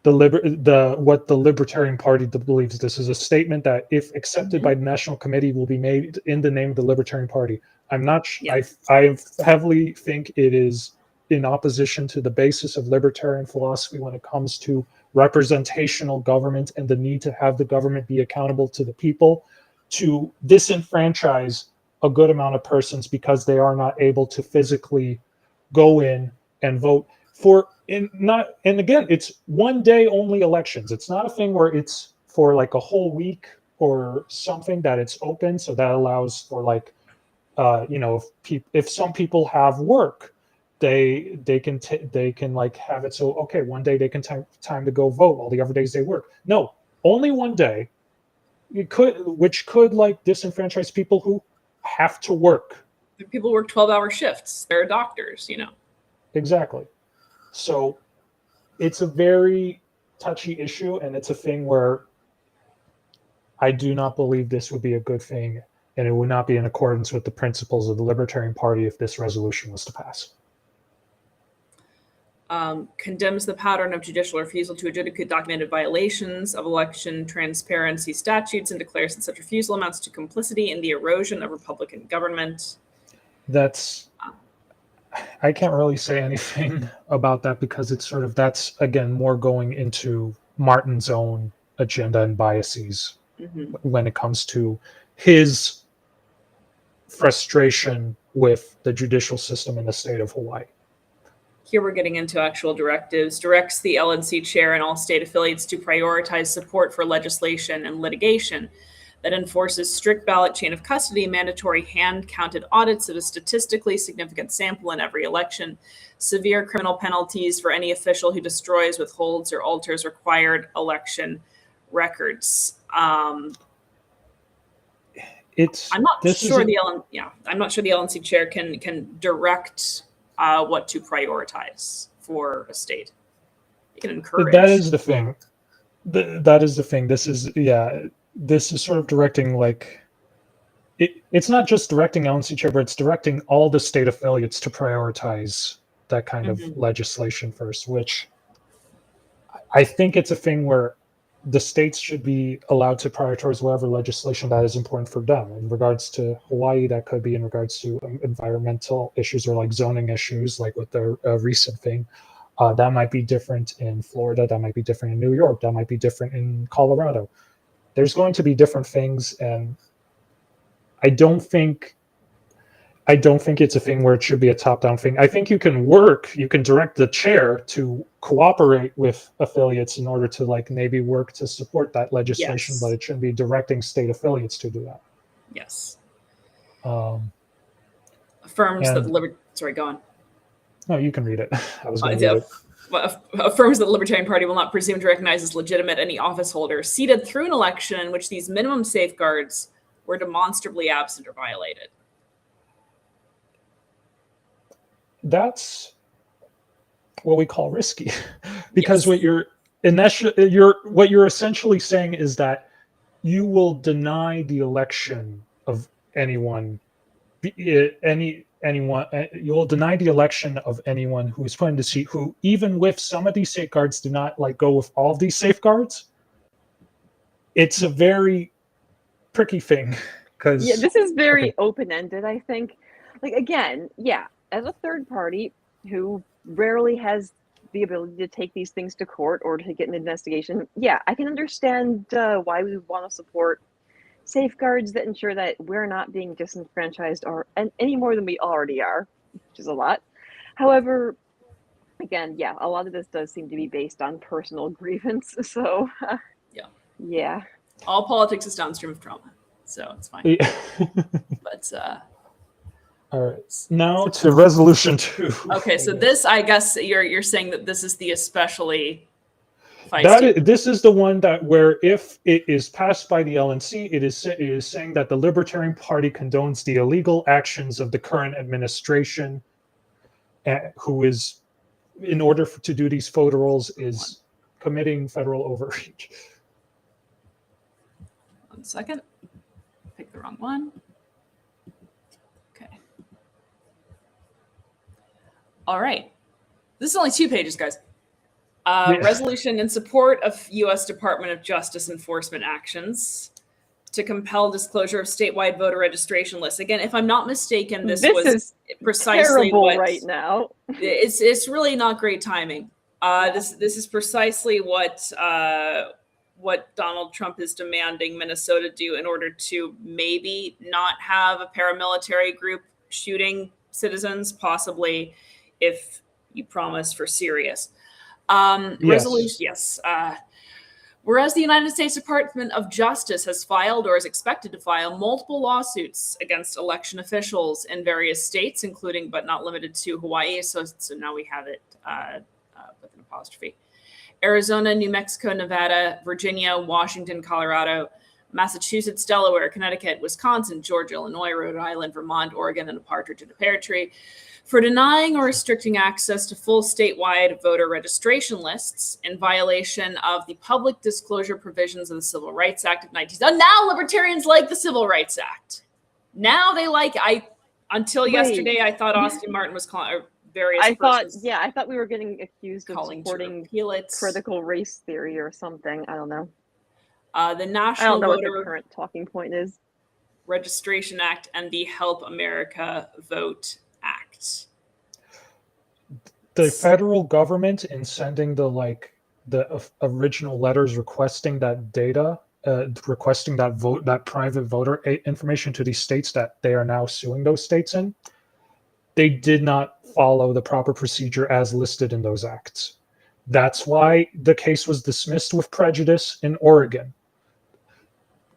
what the Libertarian Party believes. This is a statement that, if accepted by the National Committee, will be made in the name of the Libertarian Party. I'm not. I heavily think it is in opposition to the basis of libertarian philosophy when it comes to representational government and the need to have the government be accountable to the people, to disenfranchise a good amount of persons because they are not able to physically go in and vote and again, it's one day only elections. It's not a thing where it's for a whole week or something that it's open. So that allows for if some people have work, they can have it so, okay, one day they can time to go vote, all the other days they work. No, only one day, which could disenfranchise people who have to work. People work 12-hour shifts. They're doctors, Exactly. So it's a very touchy issue, and it's a thing where I do not believe this would be a good thing, and it would not be in accordance with the principles of the Libertarian Party if this resolution was to pass. Condemns the pattern of judicial refusal to adjudicate documented violations of election transparency statutes and declares that such refusal amounts to complicity in the erosion of Republican government. I can't really say anything about that because it's that's again more going into Martin's own agenda and biases when it comes to his frustration with the judicial system in the state of Hawaii. Here we're getting into actual directives. Directs the LNC chair and all state affiliates to prioritize support for legislation and litigation that enforces strict ballot chain of custody, mandatory hand-counted audits of a statistically significant sample in every election, severe criminal penalties for any official who destroys, withholds, or alters required election records. I'm not sure the LNC chair can direct what to prioritize for a state. You can encourage. That is the thing. That is the thing. This is sort of directing it's not just directing LNC chair, but it's directing all the state affiliates to prioritize that kind of legislation first, which I think it's a thing where the states should be allowed to prioritize whatever legislation that is important for them. In regards to Hawaii, that could be in regards to environmental issues or zoning issues, like with the recent thing. That might be different in Florida. That might be different in New York. That might be different in Colorado. there's going to be different things, and I don't think it's a thing where it should be a top-down thing. I think you can direct the chair to cooperate with affiliates in order to like maybe work to support that legislation, Yes. but it shouldn't be directing state affiliates to do that. Yes. and- Affirms that sorry, go on. No, you can read it. I was going to read it. Affirms that the Libertarian Party will not presume to recognize as legitimate any office holder seated through an election in which these minimum safeguards were demonstrably absent or violated. That's what we call risky, because Yes. what you're essentially saying is that you will deny the election of anyone, anyone. You will deny the election of anyone who is put in the seat who, even with some of these safeguards, do not like go with all of these safeguards. It's a very tricky thing because this is very open-ended, I think. Like, again, as a third party who rarely has the ability to take these things to court or to get an investigation, I can understand why we want to support safeguards that ensure that we're not being disenfranchised any more than we already are, which is a lot. However, again, a lot of this does seem to be based on personal grievance. So, yeah. All politics is downstream of trauma, so it's fine. But all right, now to resolution 2. Okay, so this, I guess you're saying that this is the especially feisty. This is the one that where if it is passed by the LNC, it is saying that the Libertarian Party condones the illegal actions of the current administration, who is, in order to do these photo rolls, is committing federal overreach. 1 second. Pick the wrong one. Okay. All right. This is only 2 pages, guys. Resolution in support of U.S. Department of Justice enforcement actions to compel disclosure of statewide voter registration lists. Again, if I'm not mistaken, this was is precisely what right now. It's really not great timing. This is precisely what Donald Trump is demanding Minnesota do in order to maybe not have a paramilitary group shooting citizens, possibly if you promise for serious. Resolution, yes. Whereas the United States Department of Justice has filed or is expected to file multiple lawsuits against election officials in various states, including but not limited to Hawaii. So now we have it with an apostrophe. Arizona, New Mexico, Nevada, Virginia, Washington, Colorado, Massachusetts, Delaware, Connecticut, Wisconsin, Georgia, Illinois, Rhode Island, Vermont, Oregon, and a partridge in a pear tree for denying or restricting access to full statewide voter registration lists in violation of the public disclosure provisions of the Civil Rights Act of 1970. Now libertarians like the Civil Rights Act. Now they like, until yesterday, I thought Austin Martin was calling various persons. I thought we were getting accused of supporting critical race theory or something. I don't know. The National Voter what the current talking point is. Registration Act and the Help America Vote Act. The federal government, in sending the original letters requesting that data, requesting that private voter information to these states that they are now suing those states in, they did not follow the proper procedure as listed in those acts. That's why the case was dismissed with prejudice in Oregon,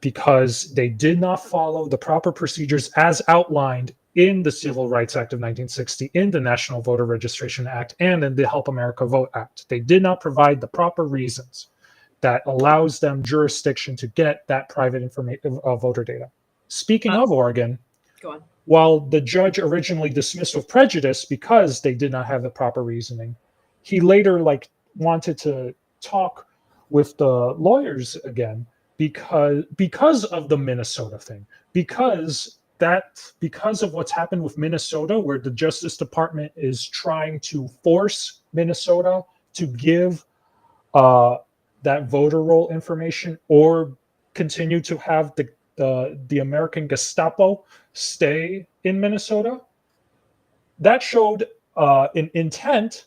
because they did not follow the proper procedures as outlined in the Civil Rights Act of 1960, in the National Voter Registration Act, and in the Help America Vote Act. They did not provide the proper reasons that allows them jurisdiction to get that private information of voter data. Speaking of Oregon, go on. While the judge originally dismissed with prejudice because they did not have the proper reasoning, he later wanted to talk with the lawyers again because of the Minnesota thing, because of what's happened with Minnesota, where the Justice Department is trying to force Minnesota to give that voter roll information or continue to have the American Gestapo stay in Minnesota. That showed an intent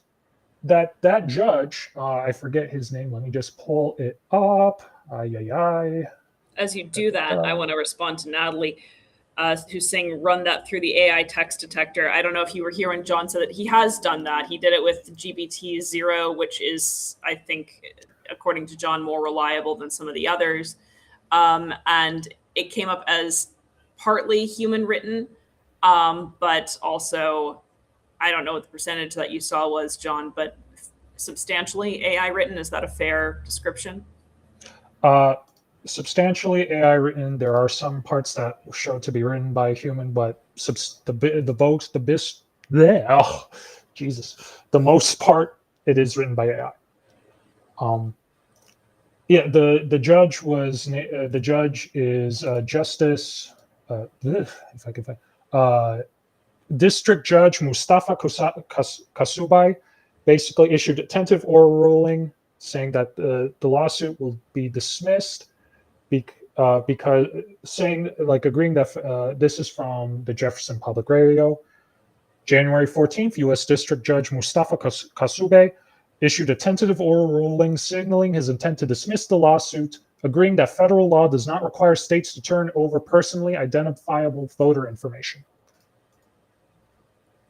that judge, I forget his name, let me just pull it up. as you do that, I want to respond to Natalie, who's saying run that through the AI text detector. I don't know if you were here when John said that he has done that. He did it with GPT-0, which is, I think, according to John, more reliable than some of the others. And it came up as partly human written, but also, I don't know what the percentage that you saw was, John, but substantially AI written. Is that a fair description? Substantially AI written. There are some parts that show to be written by a human, but the most part it is written by AI. Yeah, the judge was the judge is Justice if I can find District Judge Mustafa Kasubai basically issued a tentative oral ruling saying that the lawsuit will be dismissed because saying, like, agreeing that this is from the Jefferson Public Radio. January 14th, U.S. District Judge Mustafa Kasube issued a tentative oral ruling signaling his intent to dismiss the lawsuit, agreeing that federal law does not require states to turn over personally identifiable voter information.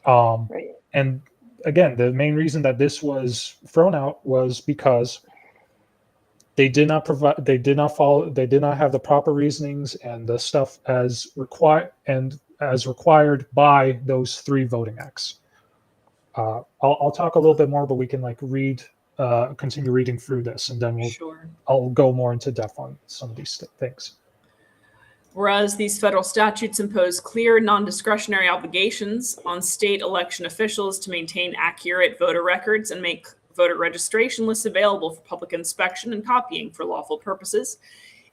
Right. And again, the main reason that this was thrown out was because they did not have the proper reasonings and the stuff as required by those 3 voting acts. I'll talk a little bit more, but we can continue reading through this, and then I'll go more into depth on some of these things. Whereas these federal statutes impose clear, non-discretionary obligations on state election officials to maintain accurate voter records and make voter registration lists available for public inspection and copying for lawful purposes,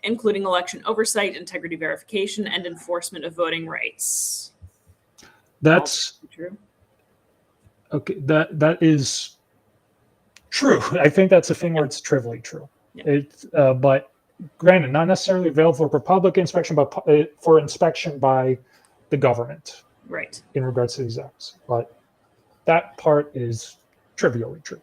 including election oversight, integrity verification, and enforcement of voting rights. That's true. Okay, that is true. I think that's a thing where it's trivially true. Yeah. But granted, not necessarily available for public inspection, but for inspection by the government. Right. In regards to these acts. But that part is trivially true.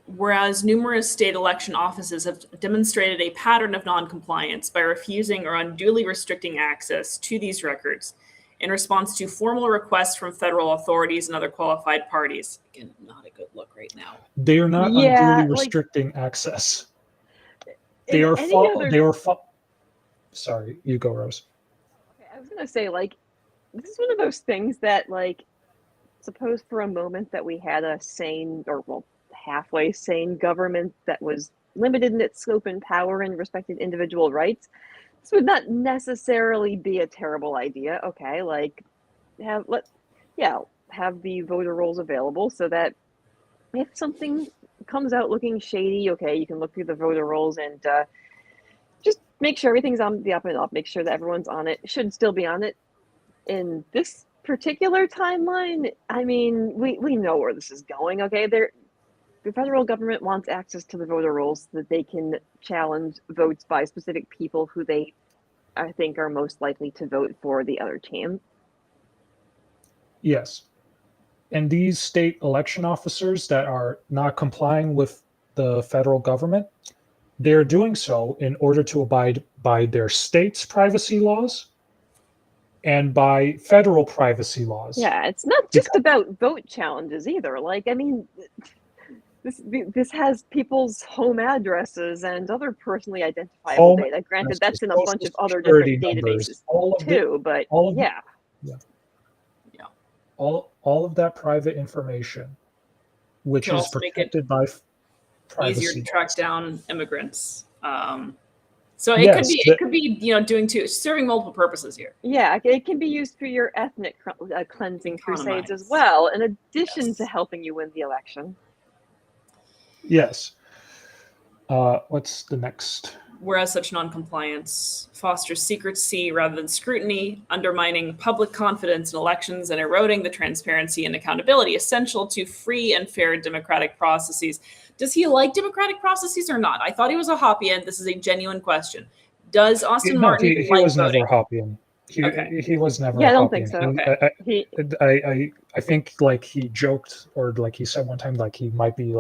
Whereas numerous state election offices have demonstrated a pattern of noncompliance by refusing or unduly restricting access to these records in response to formal requests from federal authorities and other qualified parties. Again, not a good look right now. They are not unduly restricting access. They are Sorry, you go, Rose. Okay, I was gonna say, this is one of those things that, suppose for a moment that we had a sane, or halfway sane government that was limited in its scope and power and respected individual rights, this would not necessarily be a terrible idea. Okay, have the voter rolls available so that if something comes out looking shady, okay, you can look through the voter rolls and just make sure everything's on the up and up, make sure that everyone's on it, should still be on it. In this particular timeline, I mean, we know where this is going, okay? The federal government wants access to the voter rolls so that they can challenge votes by specific people who they, I think, are most likely to vote for the other team. Yes. And these state election officers that are not complying with the federal government, they're doing so in order to abide by their state's privacy laws and by federal privacy laws. Yeah, it's not just about vote challenges either. This has people's home addresses and other personally identifiable data. Granted, that's in a bunch of other different databases too, but yeah. All of that private information, which is protected by privacy. Easier to track down immigrants. So it could be serving multiple purposes here. Yeah, it can be used for your ethnic cleansing crusades as well, in addition to helping you win the election. Yes. What's the next? Whereas such noncompliance fosters secrecy rather than scrutiny, undermining public confidence in elections and eroding the transparency and accountability essential to free and fair democratic processes. Does he like democratic processes or not? I thought he was a Hoppian. This is a genuine question. Does Austin Martin he was voting? Never Hoppian. He was never. Yeah, I don't think so. I think he joked or he said one time he might be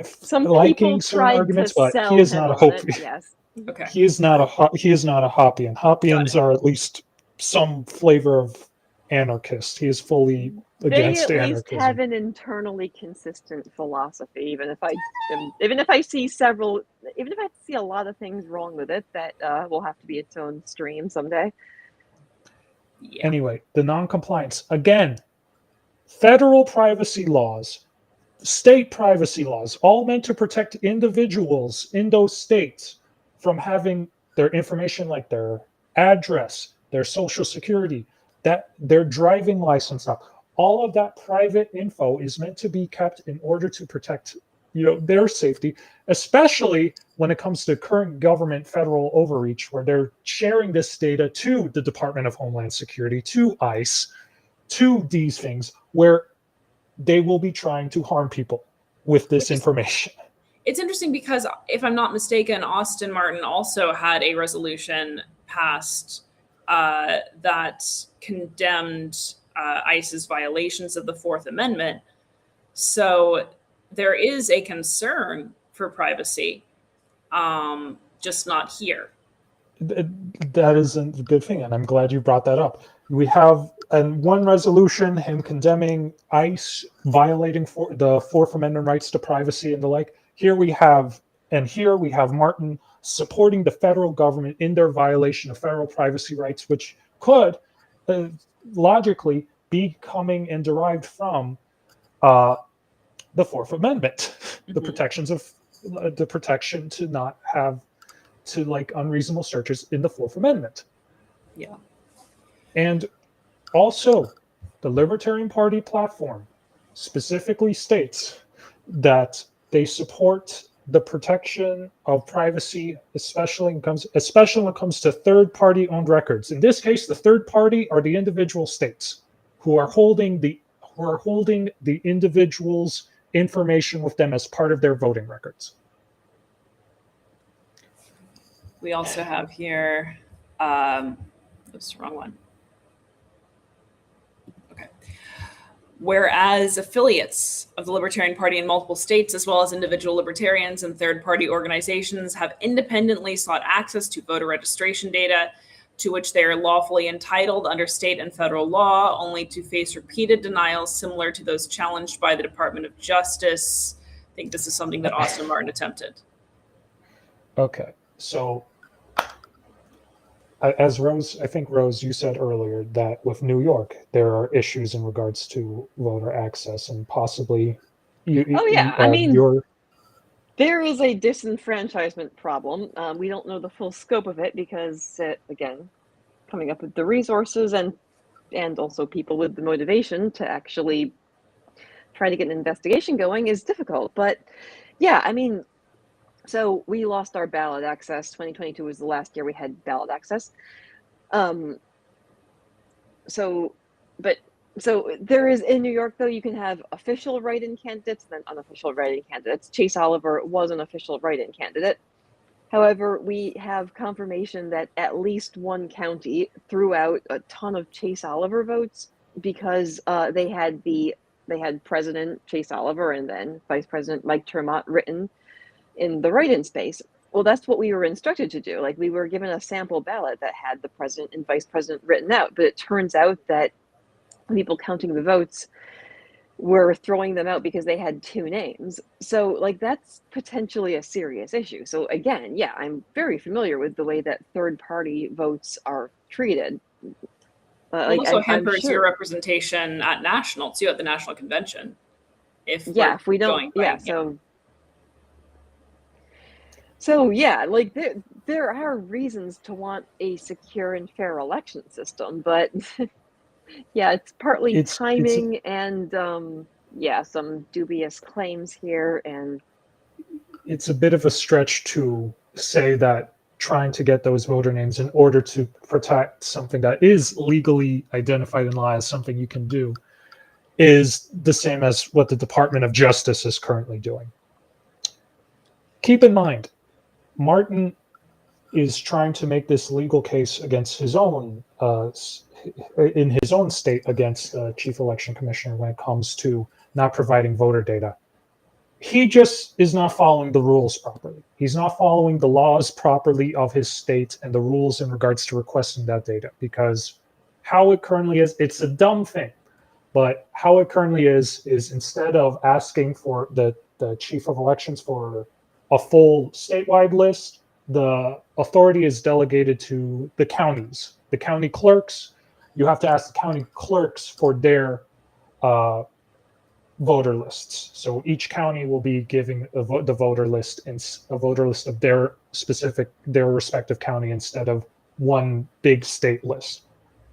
some liking certain arguments, but he is not a Hopi. Yes. Okay. He is not a Hoppian. Hoppians are at least some flavor of anarchist. He is fully They against at least anarchism. have an internally consistent philosophy, even if I see a lot of things wrong with it, that will have to be its own stream someday. Yeah. Anyway, the non-compliance. Again, federal privacy laws, state privacy laws, all meant to protect individuals in those states from having their information like their address, their social security, that their driving license up. All of that private info is meant to be kept in order to protect, their safety, especially when it comes to current government federal overreach, where they're sharing this data to the Department of Homeland Security, to ICE, to these things, where they will be trying to harm people with this information. It's interesting because, if I'm not mistaken, Austin Martin also had a resolution passed that condemned ICE's violations of the Fourth Amendment. So there is a concern for privacy, just not here. That is a good thing, and I'm glad you brought that up. We have one resolution, him condemning ICE violating the Fourth Amendment rights to privacy and the like. Here we have Martin supporting the federal government in their violation of federal privacy rights, which could logically be coming and derived from the Fourth Amendment, the protections of the protection to not have unreasonable searches in the Fourth Amendment. Yeah. And also, the Libertarian Party platform specifically states that they support the protection of privacy, especially when it comes to third-party owned records. In this case, the third party are the individual states who are holding the individuals' information with them as part of their voting records. We also have here, oops, wrong one. Okay. Whereas affiliates of the Libertarian Party in multiple states, as well as individual libertarians and third-party organizations, have independently sought access to voter registration data to which they are lawfully entitled under state and federal law, only to face repeated denials similar to those challenged by the Department of Justice. I think this is something that Austin Martin attempted. Okay, so as Rose, you said earlier that with New York, there are issues in regards to voter access, and possibly there is a disenfranchisement problem. We don't know the full scope of it because, again, coming up with the resources and also people with the motivation to actually try to get an investigation going is difficult. But yeah, so we lost our ballot access. 2022 was the last year we had ballot access. So there is, in New York, though, you can have official write-in candidates and then unofficial write-in candidates. Chase Oliver was an official write-in candidate. However, we have confirmation that at least one county threw out a ton of Chase Oliver votes because they had President Chase Oliver and then Vice President Mike Termott written in the write-in space. Well, that's what we were instructed to do. We were given a sample ballot that had the president and vice president written out, but it turns out that people counting the votes were throwing them out because they had two names. So that's potentially a serious issue. So again, yeah, I'm very familiar with the way that third-party votes are treated. Also hampers your representation at national too, at the national convention. If we don't, So yeah, there are reasons to want a secure and fair election system, but yeah, it's partly timing and some dubious claims here, and it's a bit of a stretch to say that trying to get those voter names in order to protect something that is legally identified in law as something you can do is the same as what the Department of Justice is currently doing. Keep in mind, Martin is trying to make this legal case against his own, in his own state, against the chief election commissioner when it comes to not providing voter data. he just is not following the rules properly. He's not following the laws properly of his state and the rules in regards to requesting that data, because how it currently is, it's a dumb thing, but how it currently is instead of asking for the chief of elections for a full statewide list, the authority is delegated to the counties, the county clerks. You have to ask the county clerks for their voter lists. So each county will be giving the voter list and a voter list of their respective county instead of one big state list.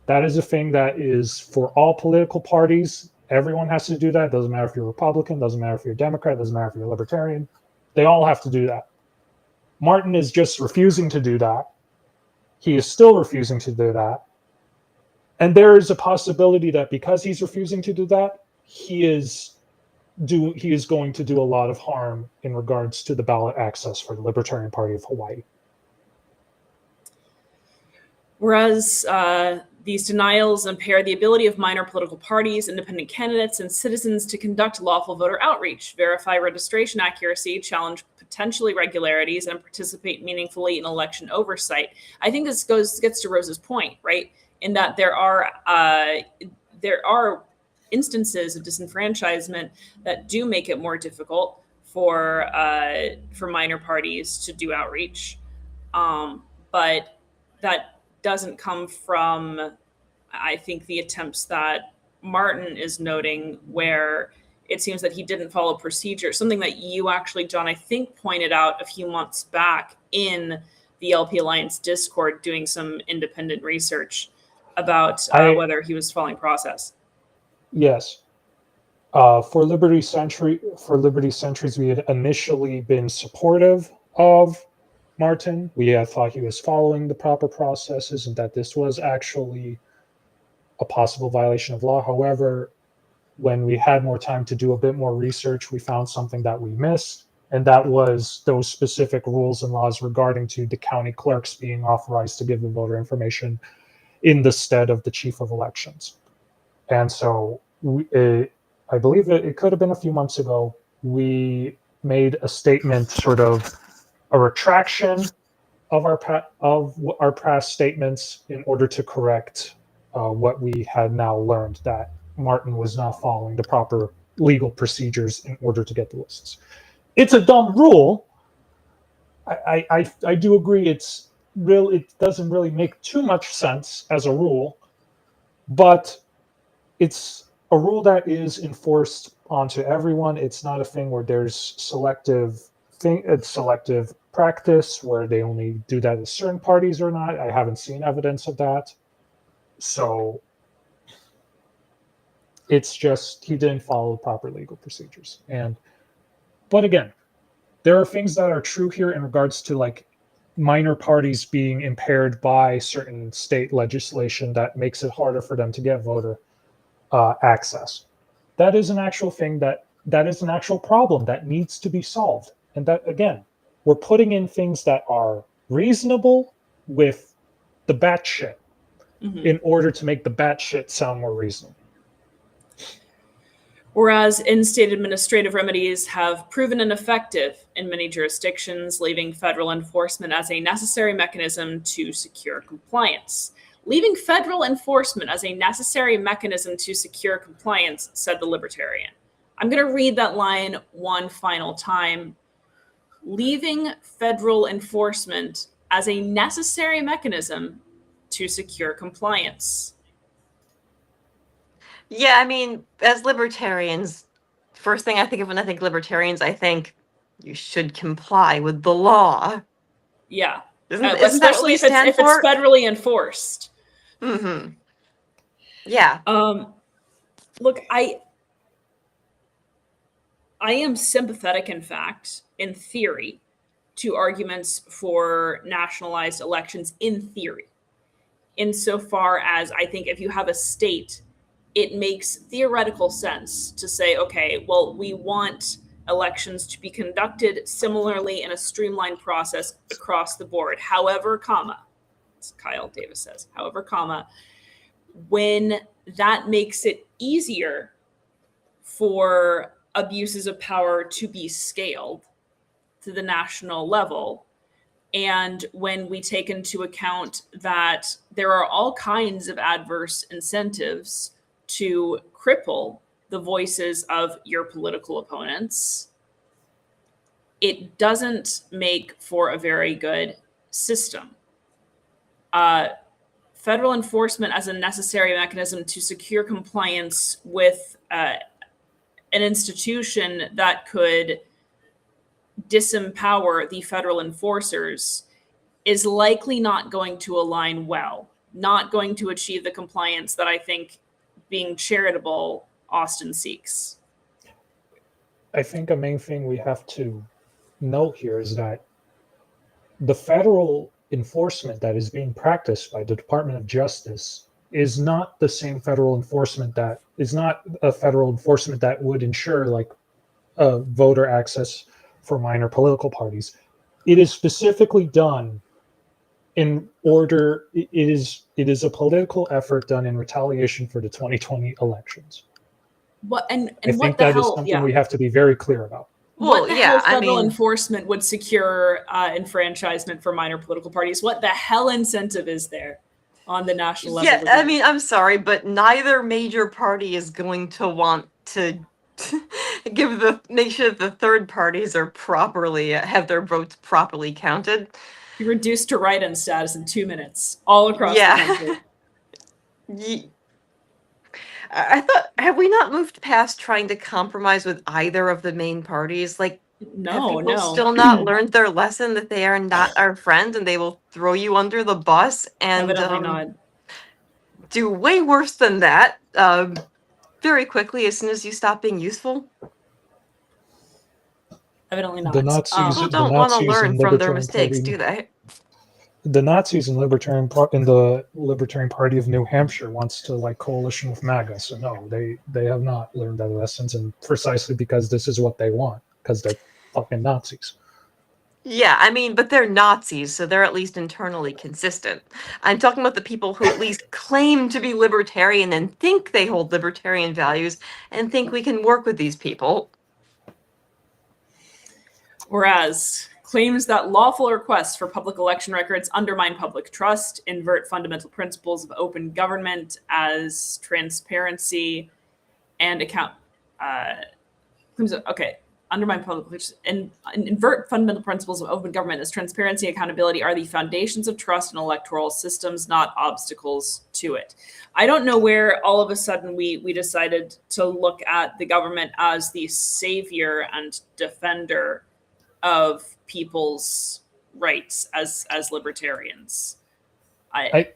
That is a thing that is for all political parties. Everyone has to do that. Doesn't matter if you're Republican, doesn't matter if you're Democrat, doesn't matter if you're Libertarian. They all have to do that. Martin is just refusing to do that. He is still refusing to do that. And there is a possibility that because he's refusing to do that, he is going to do a lot of harm in regards to the ballot access for the Libertarian Party of Hawaii. Whereas these denials impair the ability of minor political parties, independent candidates, and citizens to conduct lawful voter outreach, verify registration accuracy, challenge potential irregularities, and participate meaningfully in election oversight. I think this gets to Rose's point, right? In that there are instances of disenfranchisement that do make it more difficult for minor parties to do outreach, but that doesn't come from, I think, the attempts that Martin is noting, where it seems that he didn't follow procedure. Something that you actually, John, I think, pointed out a few months back in the LP Alliance Discord, doing some independent research about whether he was following process. Yes. For Liberty Sentries, we had initially been supportive of Martin. We had thought he was following the proper processes and that this was actually a possible violation of law. However, when we had more time to do a bit more research, we found something that we missed, and that was those specific rules and laws regarding to the county clerks being authorized to give the voter information in the stead of the chief of elections. And so I believe it could have been a few months ago, we made a statement, sort of a retraction of our past statements in order to correct what we had now learned, that Martin was not following the proper legal procedures in order to get the lists. It's a dumb rule. I do agree it doesn't really make too much sense as a rule, but it's a rule that is enforced onto everyone. It's not a thing where there's selective practice where they only do that with certain parties or not. I haven't seen evidence of that. So it's just he didn't follow proper legal procedures. But again, there are things that are true here in regards to like minor parties being impaired by certain state legislation that makes it harder for them to get voter access. That is an actual thing that is an actual problem that needs to be solved. And that, again, we're putting in things that are reasonable with the batshit in order to make the batshit sound more reasonable. Whereas in-state administrative remedies have proven ineffective in many jurisdictions, leaving federal enforcement as a necessary mechanism to secure compliance. Leaving federal enforcement as a necessary mechanism to secure compliance, said the Libertarian. I'm going to read that line one final time. Leaving federal enforcement as a necessary mechanism to secure compliance. Yeah, I mean, as libertarians, first thing I think of when I think libertarians, I think you should comply with the law. Yeah. Isn't that what we stand for? If it's federally enforced. Mm-hmm. Yeah. Look, I am sympathetic, in fact, in theory, to arguments for nationalized elections in theory. Insofar as I think if you have a state, it makes theoretical sense to say, okay, well, we want elections to be conducted similarly in a streamlined process across the board. However, comma, as Kyle Davis says, however, comma, when that makes it easier for abuses of power to be scaled to the national level. And when we take into account that there are all kinds of adverse incentives to cripple the voices of your political opponents, it doesn't make for a very good system. Federal enforcement as a necessary mechanism to secure compliance with an institution that could disempower the federal enforcers is likely not going to align well, not going to achieve the compliance that I think, being charitable, Austin seeks. I think a main thing we have to note here is that the federal enforcement that is being practiced by the Department of Justice is not the same federal enforcement that is not a federal enforcement that would ensure like voter access for minor political parties. It is specifically done in order. It is a political effort done in retaliation for the 2020 elections. What and I what think the that is hell? something Yeah. we have to be very clear about. What the hell I federal mean, enforcement would secure enfranchisement for minor political parties? What the hell incentive is there on the national level? yeah, to do I that? mean, I'm sorry, but neither major party is going to want to make sure that the third parties are properly have their votes properly counted. Be reduced to write-in status in 2 minutes, all across the country. Ye- I thought, have we not moved past trying to compromise with either of the main parties? Like, have No, people no. still not learned their lesson that they are not our friends and they will throw you under the bus and Evidently not. do way worse than that very quickly as soon as you stop being useful? Evidently not. The Nazis, People the don't want to Nazis learn and from their Libertarian mistakes, Party, do they? the Nazis and the Libertarian Party of New Hampshire wants to like coalition with MAGA. So no, they have not learned their lessons, and precisely because this is what they want, because they're fucking Nazis. Yeah, I mean, but they're Nazis, so they're at least internally consistent. I'm talking about the people who at least claim to be libertarian and think they hold libertarian values and think we can work with these people. Whereas claims that lawful requests for public election records undermine public trust, invert fundamental principles of open government as transparency and undermine public and invert fundamental principles of open government as transparency and accountability are the foundations of trust in electoral systems, not obstacles to it. I don't know where all of a sudden we decided to look at the government as the savior and defender of people's rights as libertarians. I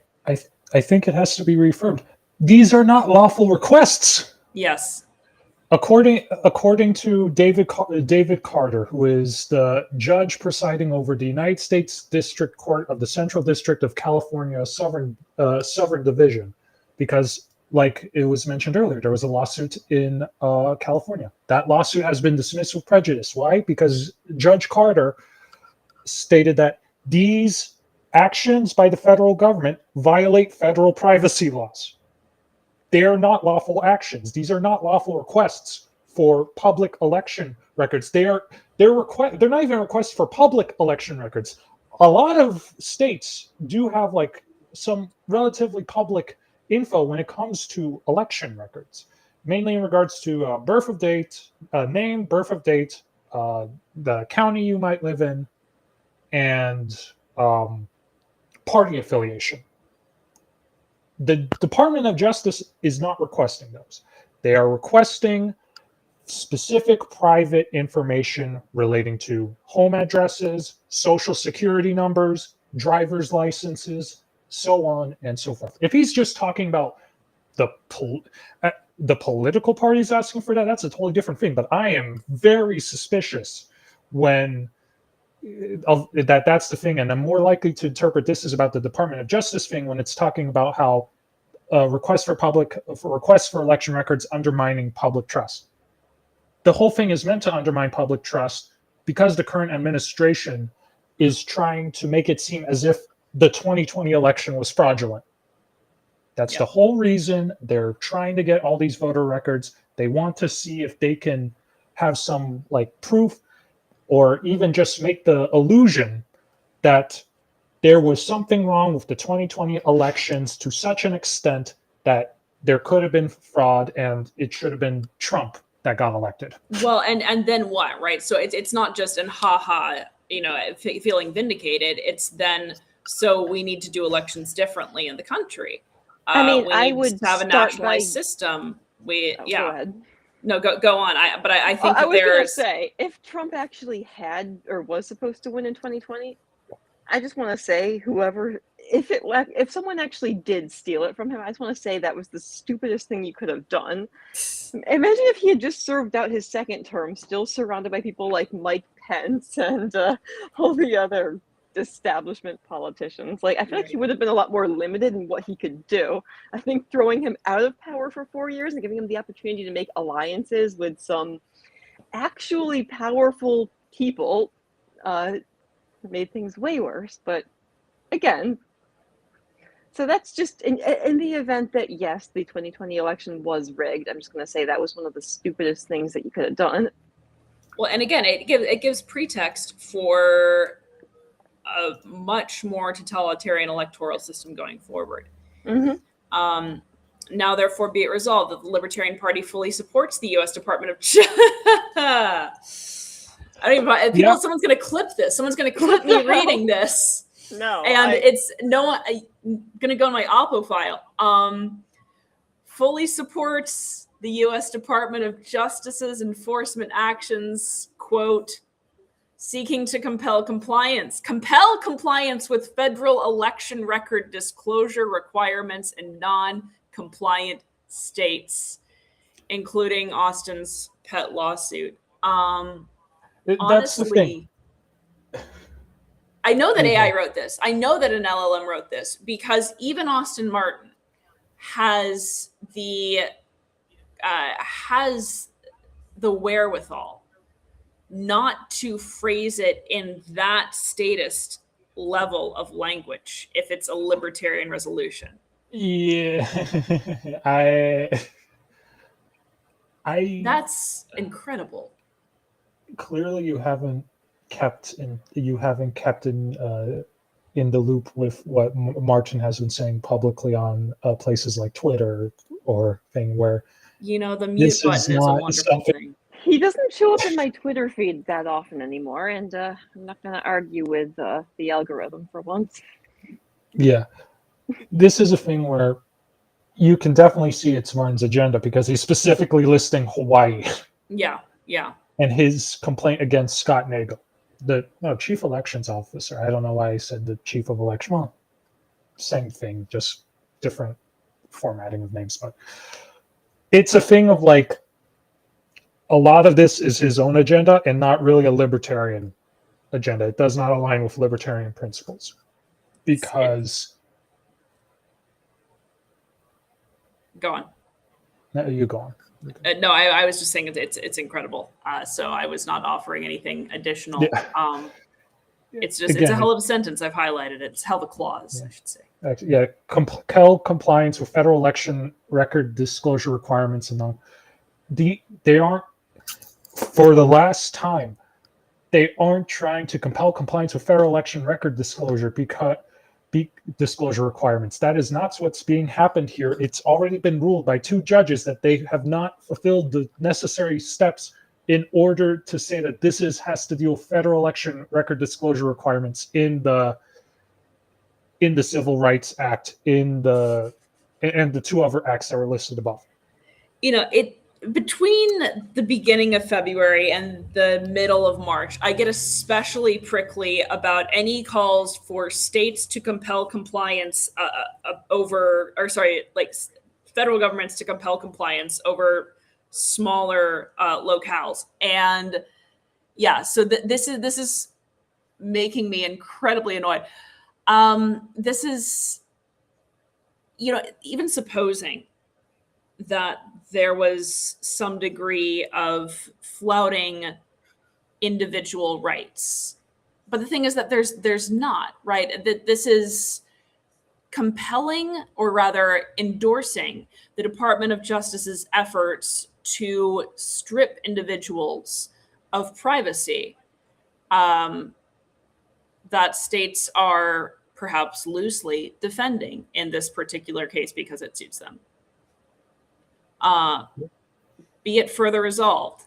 think it has to be reaffirmed. These are not lawful requests. Yes. According to David Carter, who is the judge presiding over the United States District Court of the Central District of California Southern Division, because like it was mentioned earlier, there was a lawsuit in California. That lawsuit has been dismissed with prejudice. Why? Because Judge Carter stated that these actions by the federal government violate federal privacy laws. They are not lawful actions. These are not lawful requests for public election records. They're not even requests for public election records. A lot of states do have like some relatively public info when it comes to election records, mainly in regards to birth of date, name, birth of date, the county you might live in, and party affiliation. The Department of Justice is not requesting those. They are requesting specific private information relating to home addresses, social security numbers, driver's licenses, so on and so forth. If he's just talking about the political parties asking for that, that's a totally different thing. But I am very suspicious when that's the thing, and I'm more likely to interpret this as about the Department of Justice thing when it's talking about how requests for election records undermining public trust. The whole thing is meant to undermine public trust because the current administration is trying to make it seem as if the 2020 election was fraudulent. That's the whole reason they're trying to get all these voter records. They want to see if they can have some like proof, or even just make the illusion that there was something wrong with the 2020 elections to such an extent that there could have been fraud and it should have been Trump that got elected. Well, and then what, right? So it's not just an haha, feeling vindicated. It's then, so we need to do elections differently in the country. I mean, we I need would to have a start nationalized by- system. Go ahead. No, go on. I think I that was gonna there's say, if Trump actually had or was supposed to win in 2020, I just want to say, if someone actually did steal it from him, I just want to say that was the stupidest thing you could have done. Imagine if he had just served out his second term, still surrounded by people like Mike Pence and all the other establishment politicians. Like, I feel like he would have been a lot more limited in what he could do. I think throwing him out of power for 4 years and giving him the opportunity to make alliances with some actually powerful people made things way worse. But again, so that's just in the event that, yes, the 2020 election was rigged. I'm just going to say that was one of the stupidest things that you could have done. well, and again, it gives pretext for a much more totalitarian electoral system going forward. Mm-hmm. Now, therefore, be it resolved that the Libertarian Party fully supports the U.S. Department of I don't even. People, Yeah. someone's going to clip this. Someone's going to clip me reading this, No, and it's no. I'm going to go in my Oppo file. Fully supports the U.S. Department of Justice's enforcement actions. Quote: seeking to compel compliance with federal election record disclosure requirements in non-compliant states, including Austin's pet lawsuit. That's the thing. Honestly, I know that AI wrote this. I know that an LLM wrote this because even Austin Martin has the wherewithal not to phrase it in that statist level of language if it's a libertarian resolution. Yeah, I That's incredible. clearly you haven't kept in the loop with what Martin has been saying publicly on places like Twitter or thing where The mute this button is is a not wonderful something. thing. he doesn't show up in my Twitter feed that often anymore, and I'm not going to argue with the algorithm for once. Yeah, this is a thing where you can definitely see it's Martin's agenda because he's specifically listing Hawaii Yeah. and his complaint against Scott Nagel, the chief elections officer. I don't know why I said the chief of election. Well, same thing, just different formatting of names. But it's a thing of like, a lot of this is his own agenda and not really a libertarian agenda. It does not align with libertarian principles because. Go on. No, you go on. No, I was just saying it's incredible. So I was not offering anything additional. Yeah. It's just it's a hell of a sentence. I've highlighted it. It's hell of a clause, I should say. Yeah, compel compliance with federal election record disclosure requirements, and they aren't, for the last time, they aren't trying to compel compliance with federal election record disclosure disclosure requirements. That is not what's being happened here. It's already been ruled by 2 judges that they have not fulfilled the necessary steps in order to say that this has to deal with federal election record disclosure requirements in the Civil Rights Act, and the 2 other acts that were listed above. Between the beginning of February and the middle of March, I get especially prickly about any calls for states to compel compliance federal governments to compel compliance over smaller locales. And yeah, so this is making me incredibly annoyed. This is, even supposing that there was some degree of flouting individual rights. But the thing is that there's not, right? That this is compelling, or rather endorsing, the Department of Justice's efforts to strip individuals of privacy that states are perhaps loosely defending in this particular case because it suits them. Be it further resolved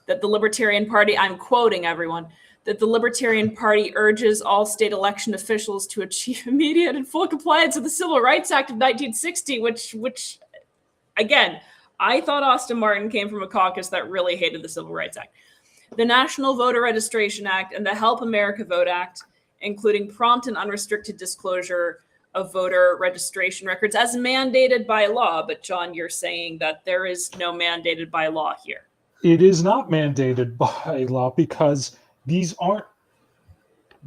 that the Libertarian Party, I'm quoting everyone, that the Libertarian Party urges all state election officials to achieve immediate and full compliance with the Civil Rights Act of 1960, which again, I thought Austin Martin came from a caucus that really hated the Civil Rights Act. The National Voter Registration Act and the Help America Vote Act, including prompt and unrestricted disclosure of voter registration records as mandated by law. But John, you're saying that there is no mandated by law here. It is not mandated by law because these aren't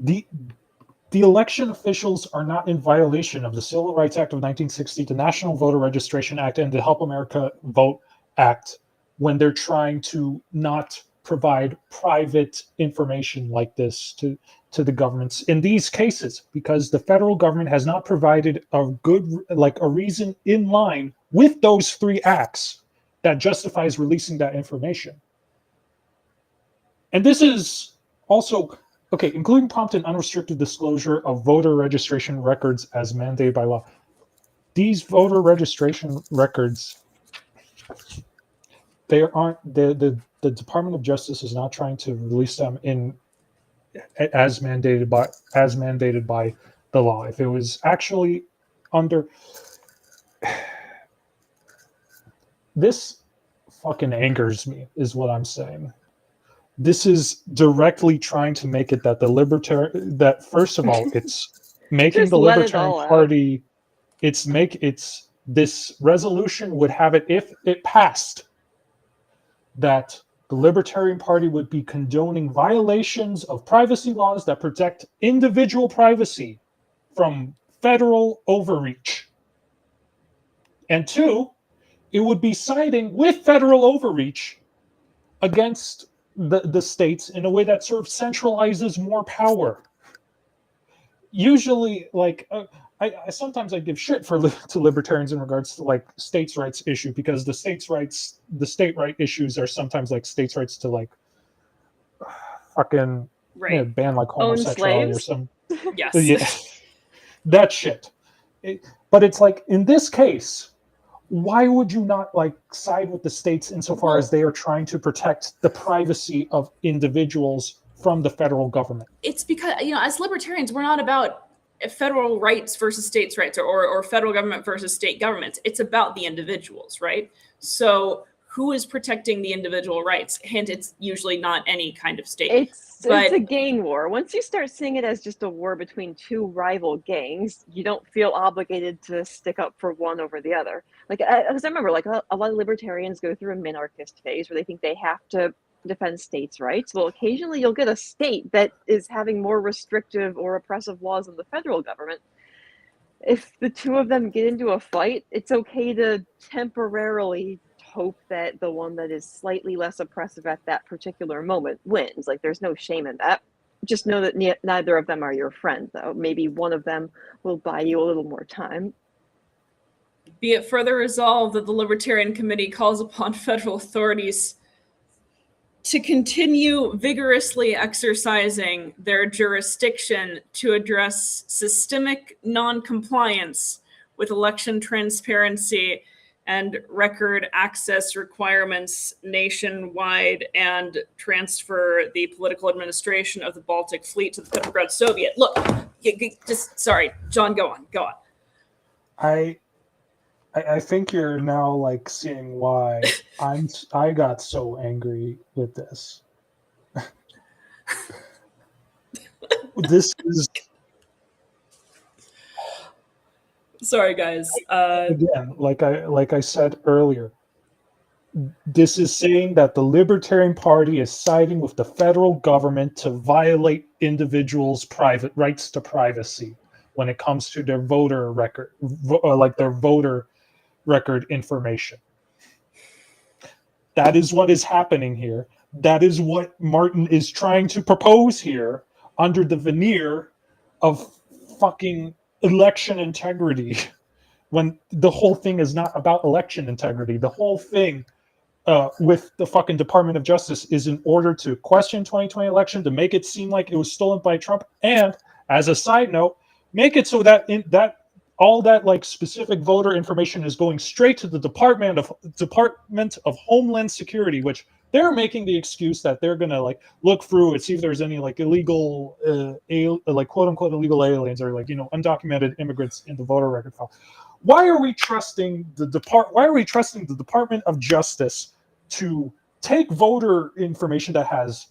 the election officials are not in violation of the Civil Rights Act of 1960, the National Voter Registration Act, and the Help America Vote Act when they're trying to not provide private information like this to the governments in these cases, because the federal government has not provided a good, like a reason in line with those three acts that justifies releasing that information. And this is also, okay, including prompt and unrestricted disclosure of voter registration records as mandated by law. These voter registration records, they aren't, the Department of Justice is not trying to release them in as mandated by the law. If it was actually under, this fucking angers me, is what I'm saying. This is directly trying to make it that that first of all, it's making the Libertarian Party, it's this resolution would have it, if it passed, that the Libertarian Party would be condoning violations of privacy laws that protect individual privacy from federal overreach. And two, it would be siding with federal overreach against the states in a way that sort of centralizes more power. Usually, like, I sometimes I give shit to libertarians in regards to like states' rights issue, because the state right issues are sometimes like states' rights to like fucking ban like homosexuality or some Yes. yeah, that shit. But it's like in this case, why would you not like side with the states insofar as they are trying to protect the privacy of individuals from the federal government? It's because, as libertarians, we're not about federal rights versus states' rights or federal government versus state governments. It's about the individuals, right? So who is protecting the individual rights? Hint, it's usually not any kind of state. It's a gang war. Once you start seeing it as just a war between two rival gangs, you don't feel obligated to stick up for one over the other. Like, because I remember, like, a lot of libertarians go through a minarchist phase where they think they have to defend states' rights. Well, occasionally you'll get a state that is having more restrictive or oppressive laws than the federal government. If the two of them get into a fight, it's okay to temporarily hope that the one that is slightly less oppressive at that particular moment wins. Like, there's no shame in that. Just know that neither of them are your friend, though. Maybe one of them will buy you a little more time. Be it further resolved that the Libertarian Committee calls upon federal authorities to continue vigorously exercising their jurisdiction to address systemic non-compliance with election transparency and record access requirements nationwide, and transfer the political administration of the Baltic Fleet to the Petrograd Soviet. Look, sorry, John, go on. I think you're now like seeing why I got so angry with this. This is, sorry guys. Again, like I said earlier, this is saying that the Libertarian Party is siding with the federal government to violate individuals' private rights to privacy when it comes to their voter record, like their voter record information. That is what is happening here. That is what Martin is trying to propose here under the veneer of fucking election integrity, when the whole thing is not about election integrity. The whole thing with the fucking Department of Justice is in order to question 2020 election, to make it seem like it was stolen by Trump, and as a side note, make it so that all that like specific voter information is going straight to the Department of Homeland Security, which they're making the excuse that they're gonna like look through and see if there's any like illegal, like quote unquote illegal aliens or like undocumented immigrants in the voter record file. Why are we trusting the Department of Justice to take voter information that has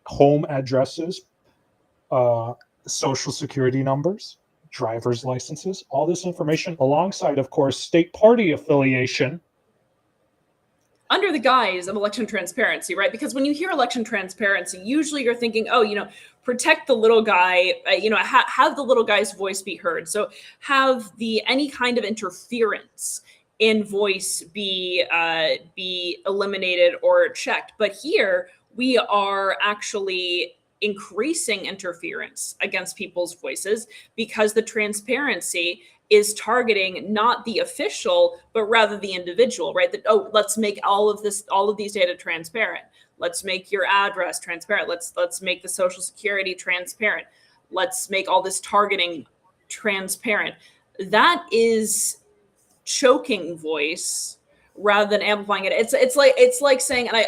home addresses, social security numbers, driver's licenses, all this information alongside, of course, state party affiliation, under the guise of election transparency, right? Because when you hear election transparency, usually you're thinking, oh, protect the little guy, have the little guy's voice be heard. So have any kind of interference in voice be eliminated or checked. But here we are actually increasing interference against people's voices because the transparency is targeting not the official, but rather the individual, right? That, oh, let's make all of these data transparent. Let's make your address transparent. Let's make the social security transparent. Let's make all this targeting transparent. That is choking voice rather than amplifying it. It's like saying, and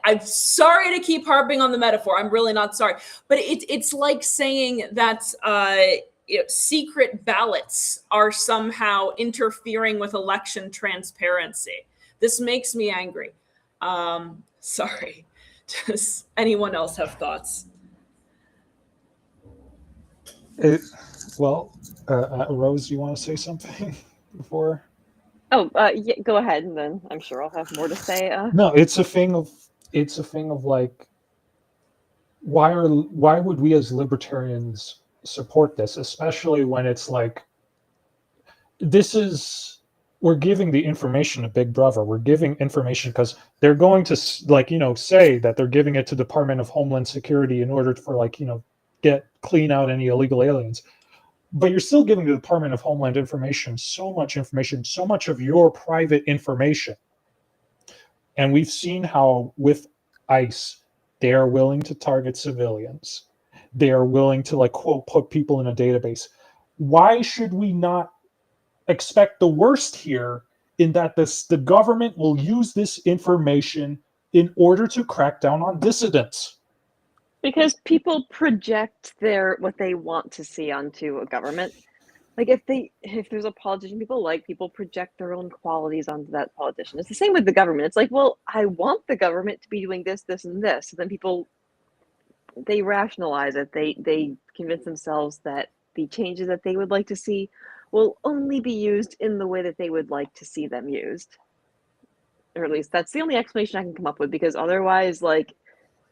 I'm sorry to keep harping on the metaphor. I'm really not sorry, but it's like saying that secret ballots are somehow interfering with election transparency. This makes me angry. Sorry. Does anyone else have thoughts? Rose, you want to say something before? Oh, yeah, go ahead, and then I'm sure I'll have more to say. No, it's a thing of like, why would we as libertarians support this, especially when it's like, we're giving the information to Big Brother. We're giving information because they're going to say that they're giving it to Department of Homeland Security in order for get clean out any illegal aliens. But you're still giving the Department of Homeland information, so much of your private information. And we've seen how with ICE, they are willing to target civilians. They are willing to quote put people in a database. Why should we not expect the worst here, in that the government will use this information in order to crack down on dissidents? Because people project what they want to see onto a government. Like if there's a politician people project their own qualities onto that politician. It's the same with the government. It's like, well, I want the government to be doing this, this, and this. So then people, they rationalize it. They convince themselves that the changes that they would like to see will only be used in the way that they would like to see them used. Or at least that's the only explanation I can come up with, because otherwise,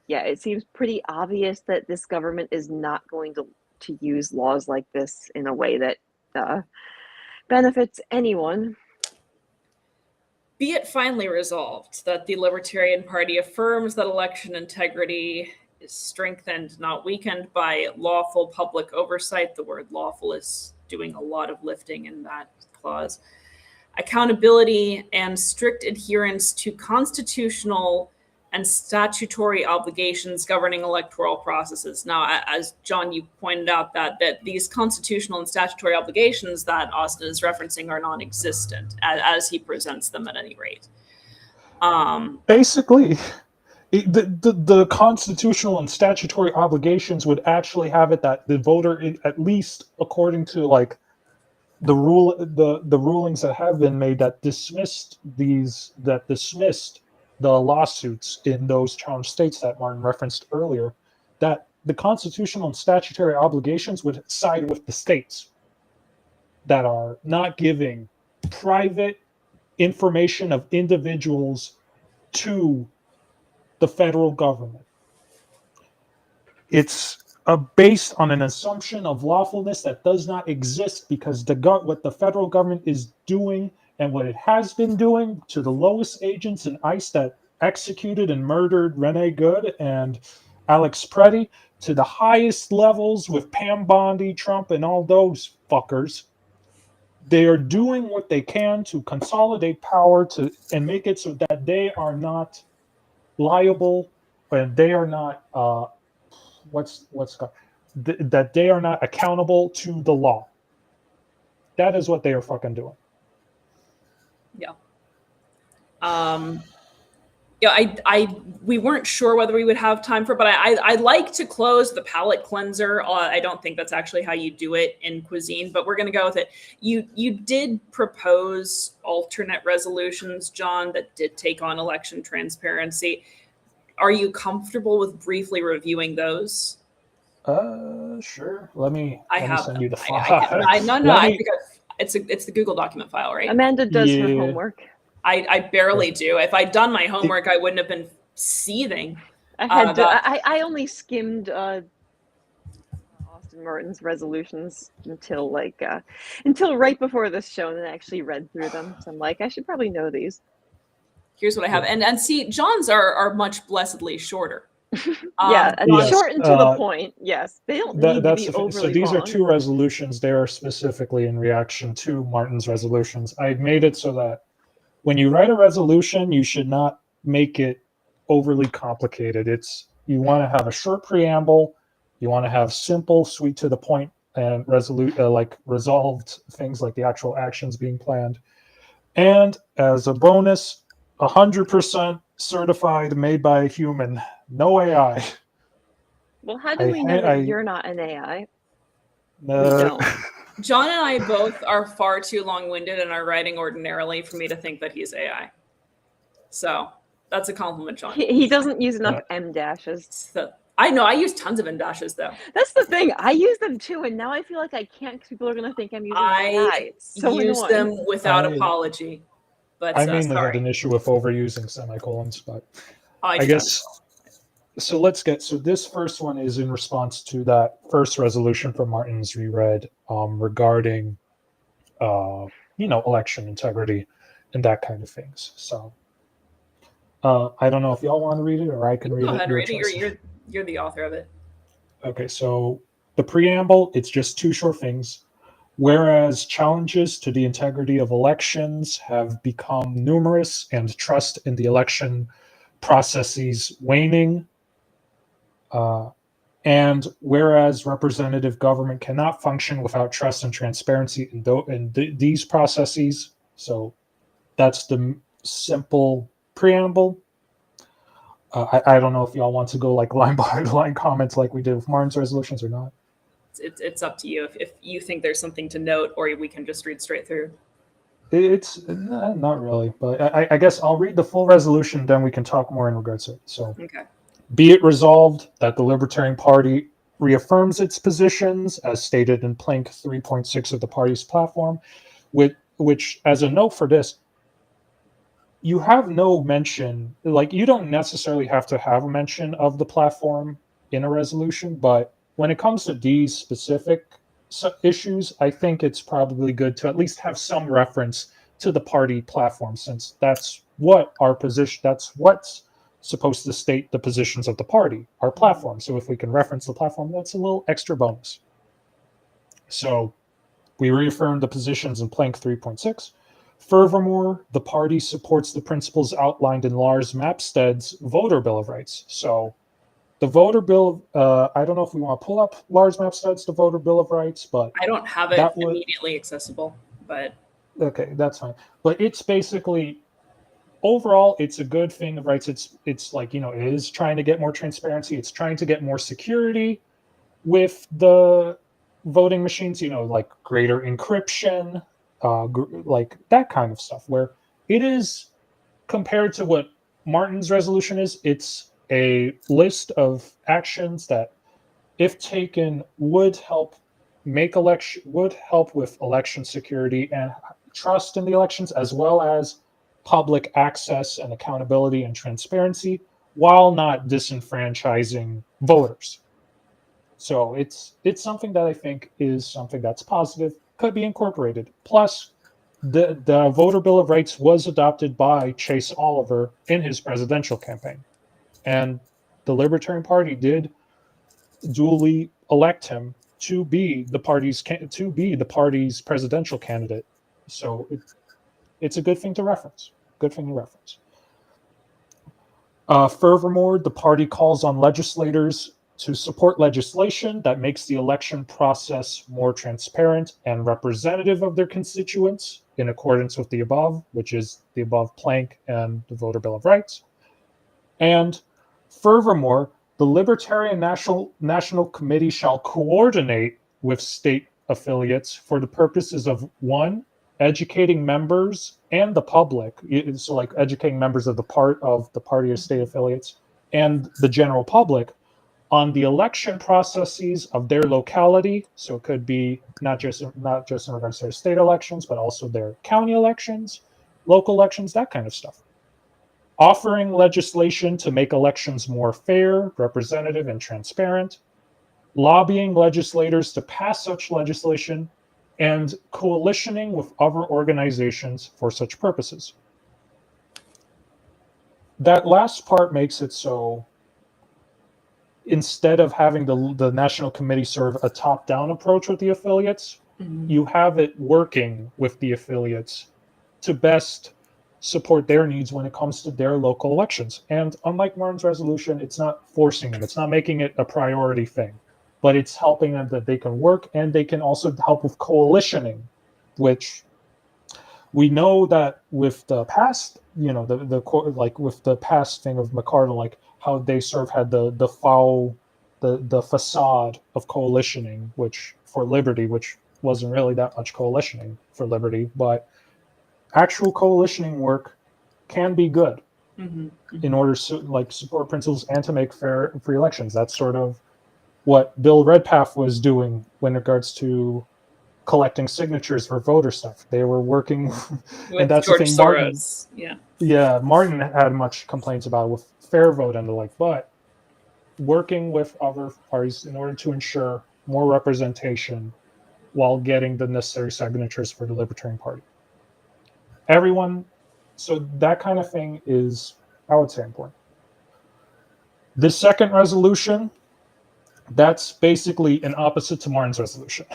yeah, it seems pretty obvious that this government is not going to use laws like this in a way that benefits anyone. Be it finally resolved that the Libertarian Party affirms that election integrity is strengthened, not weakened, by lawful public oversight. The word lawful is doing a lot of lifting in that clause. Accountability and strict adherence to constitutional and statutory obligations governing electoral processes. Now, as John, you pointed out that these constitutional and statutory obligations that Austin is referencing are non-existent, as he presents them at any rate. Basically, the constitutional and statutory obligations would actually have it that the voter, at least according to the rulings that have been made that dismissed the lawsuits in those challenged states that Martin referenced earlier, that the constitutional and statutory obligations would side with the states that are not giving private information of individuals to the federal government. It's based on an assumption of lawfulness that does not exist, because what the federal government is doing and what it has been doing to the lowest agents in ICE that executed and murdered Rene Good and Alex Preddy, to the highest levels with Pam Bondi, Trump, and all those fuckers, they are doing what they can to consolidate power and make it so that they are not liable, and they are not that they are not accountable to the law. That is what they are fucking doing. Yeah. We weren't sure whether we would have time for, but I like to close the palate cleanser. I don't think that's actually how you do it in cuisine, but we're going to go with it. You did propose alternate resolutions, John, that did take on election transparency. Are you comfortable with briefly reviewing those? Sure. Let me have send you the file. I think it's the Google document file, right? Amanda does her homework. I barely do. If I'd done my homework, I wouldn't have been seething. I only skimmed Austin Martin's resolutions until right before this show, and then I actually read through them. So I'm like, I should probably know these. Here's what I have, and see, John's are much blessedly shorter. Short and to the point. Yes, they don't need to be overly So these long. are two resolutions. They are specifically in reaction to Martin's resolutions. I made it so that when you write a resolution, you should not make it overly complicated. You want to have a short preamble. You want to have simple, sweet to the point, and resolved things like the actual actions being planned. And as a bonus, 100% certified, made by a human, no AI. Well, how do we know that you're not an AI? No. John and I both are far too long-winded in our writing ordinarily for me to think that he's AI. So that's a compliment, John. He doesn't use enough M dashes. So, I know, I use tons of M dashes though. That's the thing. I use them too, and now I feel like I can't because people are going to think I'm using AI. It's so use annoying. them without apology. But I mainly had an issue with overusing semicolons, but I guess. So this first one is in response to that first resolution from Martin's reread regarding, election integrity and that kind of things. So I don't know if y'all want to read it or I can read it. Go ahead, read it. You're the author of it. Okay, so the preamble, it's just two short things. Whereas challenges to the integrity of elections have become numerous and trust in the election processes waning, and whereas representative government cannot function without trust and transparency in these processes, so that's the simple preamble. I don't know if y'all want to go like line by line comments like we did with Martin's resolutions or not. It's up to you if you think there's something to note, or we can just read straight through. It's not really, but I guess I'll read the full resolution, then we can talk more in regards to it. So, okay. Be it resolved that the Libertarian Party reaffirms its positions as stated in plank 3.6 of the party's platform, which as a note for this, you have no mention, like you don't necessarily have to have a mention of the platform in a resolution, but when it comes to these specific issues, I think it's probably good to at least have some reference to the party platform, since that's what our position, that's what's supposed to state the positions of the party, our platform. So if we can reference the platform, that's a little extra bonus. So we reaffirmed the positions in plank 3.6. Furthermore, the party supports the principles outlined in Lars Mapsted's Voter Bill of Rights. So the Voter Bill, I don't know if we want to pull up Lars Mapsted's The Voter Bill of Rights, but I don't have it immediately accessible, but okay, that's fine. But it's basically, overall, it's a good thing of rights. It's like, it is trying to get more transparency. It's trying to get more security with the voting machines, like greater encryption, like that kind of stuff, where it is, compared to what Martin's resolution is, it's a list of actions that, if taken, would help with election security and trust in the elections, as well as public access and accountability and transparency, while not disenfranchising voters. So it's something that I think is something that's positive, could be incorporated. Plus, the Voter Bill of Rights was adopted by Chase Oliver in his presidential campaign, and the Libertarian Party did duly elect him to be the party's presidential candidate So it's a good thing to reference. Good thing to reference. Furthermore, the party calls on legislators to support legislation that makes the election process more transparent and representative of their constituents in accordance with the above, which is the above plank and the Voter Bill of Rights. And furthermore, the Libertarian National Committee shall coordinate with state affiliates for the purposes of, one, educating members and the public, so like educating members of the party or state affiliates and the general public on the election processes of their locality. So it could be not just in regards to their state elections, but also their county elections, local elections, that kind of stuff. Offering legislation to make elections more fair, representative, and transparent, lobbying legislators to pass such legislation, and coalitioning with other organizations for such purposes. That last part makes it so instead of having the National Committee serve a top-down approach with the affiliates, you have it working with the affiliates to best support their needs when it comes to their local elections. And unlike Martin's resolution, it's not forcing them. It's not making it a priority thing, but it's helping them that they can work, and they can also help with coalitioning, which we know that with the past, like with the past thing of McCardle, like how they sort of had the facade of coalitioning, which for Liberty, which wasn't really that much coalitioning for Liberty, but actual coalitioning work can be good in order to like support principles and to make fair and free elections. That's sort of what Bill Redpath was doing when regards to collecting signatures for voter stuff. They were working with and that's George the thing. Soros. Martin had much complaints about it with Fair Vote and the like, but working with other parties in order to ensure more representation while getting the necessary signatures for the Libertarian Party. So that kind of thing is, I would say, important. The second resolution, that's basically an opposite to Martin's resolution.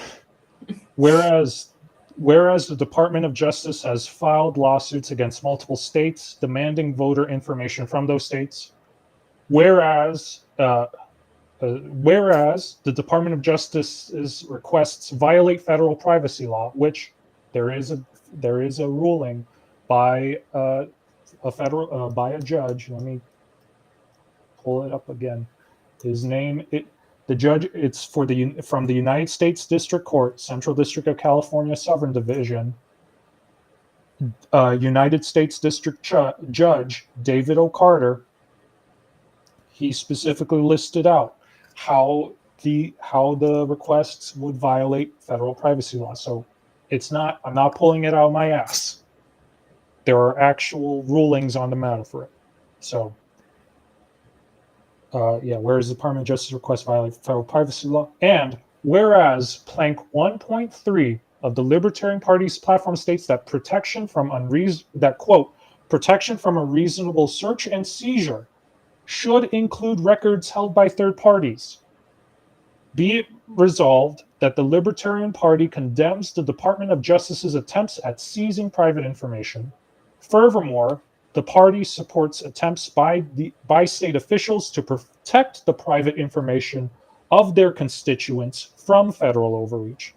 Whereas the Department of Justice has filed lawsuits against multiple states demanding voter information from those states, whereas the Department of Justice's requests violate federal privacy law, which there is a ruling by a judge. Let me pull it up again. His name, the judge, it's from the United States District Court, Central District of California, Southern Division. United States District Judge David O'Carter. He specifically listed out how the requests would violate federal privacy law. So I'm not pulling it out of my ass. There are actual rulings on the matter for it. So, whereas the Department of Justice requests violate federal privacy law, and whereas Plank 1.3 of the Libertarian Party's platform states that protection from a reasonable search and seizure should include records held by third parties. Be it resolved that the Libertarian Party condemns the Department of Justice's attempts at seizing private information. Furthermore, the party supports attempts by state officials to protect the private information of their constituents from federal overreach.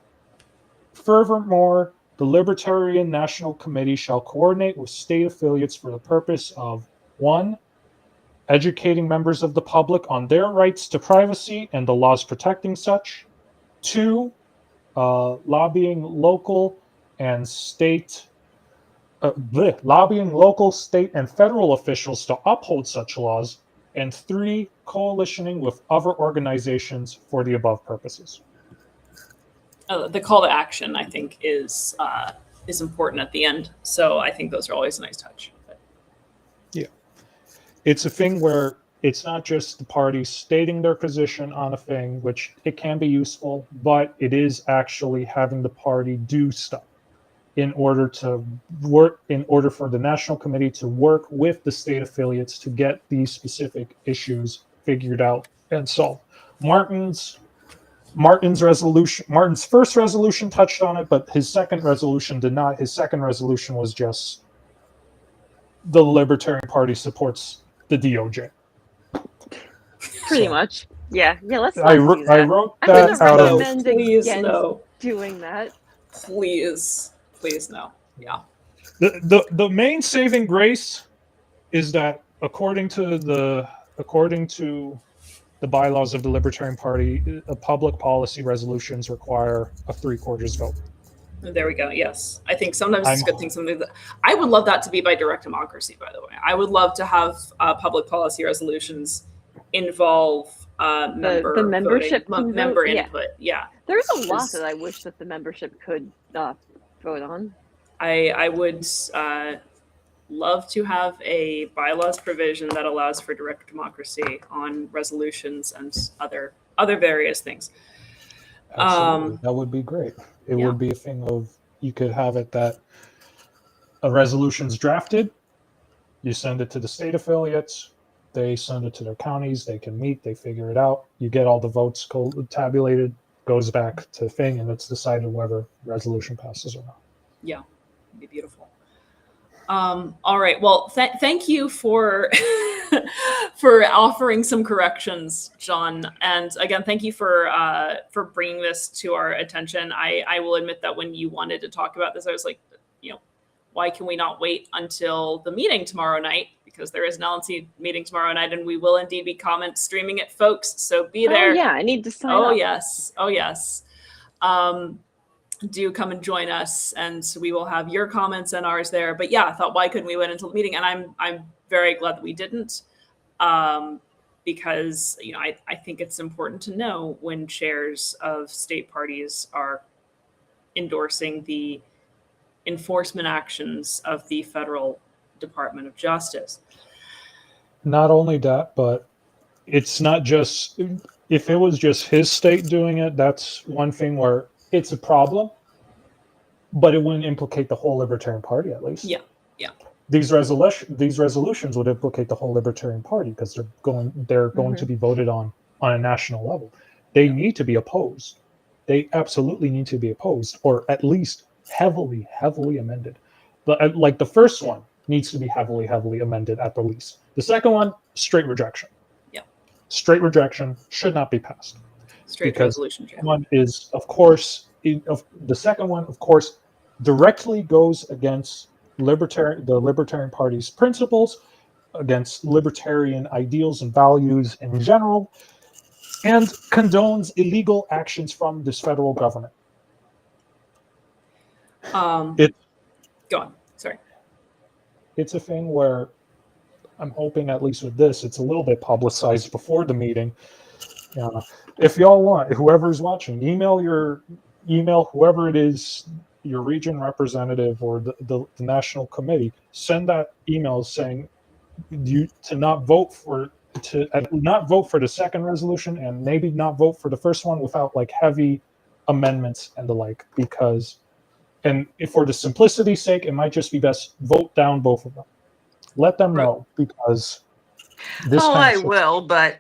Furthermore, the Libertarian National Committee shall coordinate with state affiliates for the purpose of, 1, educating members of the public on their rights to privacy and the laws protecting such. 2, lobbying local, state, and federal officials to uphold such laws. And 3, coalitioning with other organizations for the above purposes. The call to action, I think, is important at the end. So I think those are always a nice touch. Yeah. It's a thing where it's not just the party stating their position on a thing, which it can be useful, but it is actually having the party do stuff in order for the National Committee to work with the state affiliates to get these specific issues figured out and solved. Martin's Martin's first resolution touched on it, but his second resolution did not. His second resolution was just the Libertarian Party supports the DOJ. Pretty So, much. Yeah. Let's I do that. wrote I'm going that to out of recommend Please against no. doing that. Please no. the main saving grace is that according to the bylaws of the Libertarian Party, public policy resolutions require a 3/4 vote. There we go. Yes. I think sometimes it's I'm- a good thing. Something that I would love that to be by direct democracy, by the way. I would love to have public policy resolutions involve member the membership voting, can member vote, yeah. input. Yeah. There's a lot Because- that I wish that the membership could vote on. I would love to have a bylaws provision that allows for direct democracy on resolutions and other various things. Absolutely. That would be great. It yeah. would be a thing of, you could have it that a resolution's drafted, you send it to the state affiliates, they send it to their counties, they can meet, they figure it out, you get all the votes tabulated, goes back to the thing, and it's decided whether resolution passes or not. Yeah, it'd be beautiful. All right. Well, thank you for for offering some corrections, John. And again, thank you for bringing this to our attention. I will admit that when you wanted to talk about this, I was like, why can we not wait until the meeting tomorrow night? Because there is an LNC meeting tomorrow night, and we will indeed be comment streaming it, folks. So be there. Oh yeah, I need to sign up. Oh yes. Do come and join us, and so we will have your comments and ours there. But yeah, I thought, why couldn't we wait until the meeting? And I'm very glad that we didn't, because I think it's important to know when chairs of state parties are endorsing the enforcement actions of the federal Department of Justice. Not only that, but it's not just, if it was just his state doing it, that's one thing where it's a problem, but it wouldn't implicate the whole Libertarian Party, at least. Yeah. These resolutions would implicate the whole Libertarian Party, because they're going to be voted on a national level. They need to be opposed. They absolutely need to be opposed, or at least heavily amended. But like the first one needs to be heavily amended at the least. The second one, straight rejection. Yeah. Straight rejection should not be passed. Straight Because resolution. one is, of course, the second one, of course, directly goes against the Libertarian Party's principles, against libertarian ideals and values in general, and condones illegal actions from this federal government. Go on. Sorry. It's a thing where I'm hoping, at least with this, it's a little bit publicized before the meeting. If y'all want, whoever's watching, email whoever it is, your region representative or the national committee, send that email saying to not vote for the second resolution, and maybe not vote for the first one without like heavy amendments and the like, because, and if for the simplicity's sake, it might just be best vote down both of them. Let them know, because this I will, but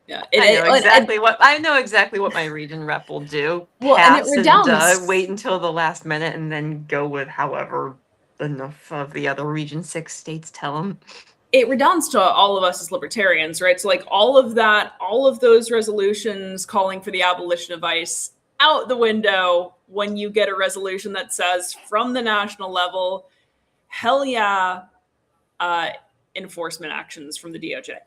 Yeah, I know exactly what my region rep will do. Well, and it redounds. Wait until the last minute and then go with however enough of the other Region 6 states tell them. It redounds to all of us as libertarians, right? So like all of those resolutions calling for the abolition of ICE out the window when you get a resolution that says from the national level, hell yeah, enforcement actions from the DOJ.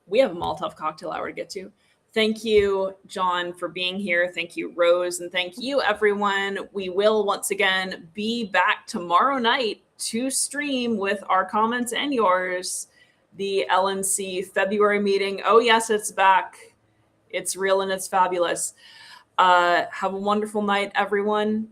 We have a Molotov cocktail hour to get to. Thank you, John, for being here. Thank you, Rose. And thank you, everyone. We will once again be back tomorrow night to stream with our comments and yours, the LNC February meeting. Oh, yes, it's back. It's real and it's fabulous. Have a wonderful night, everyone.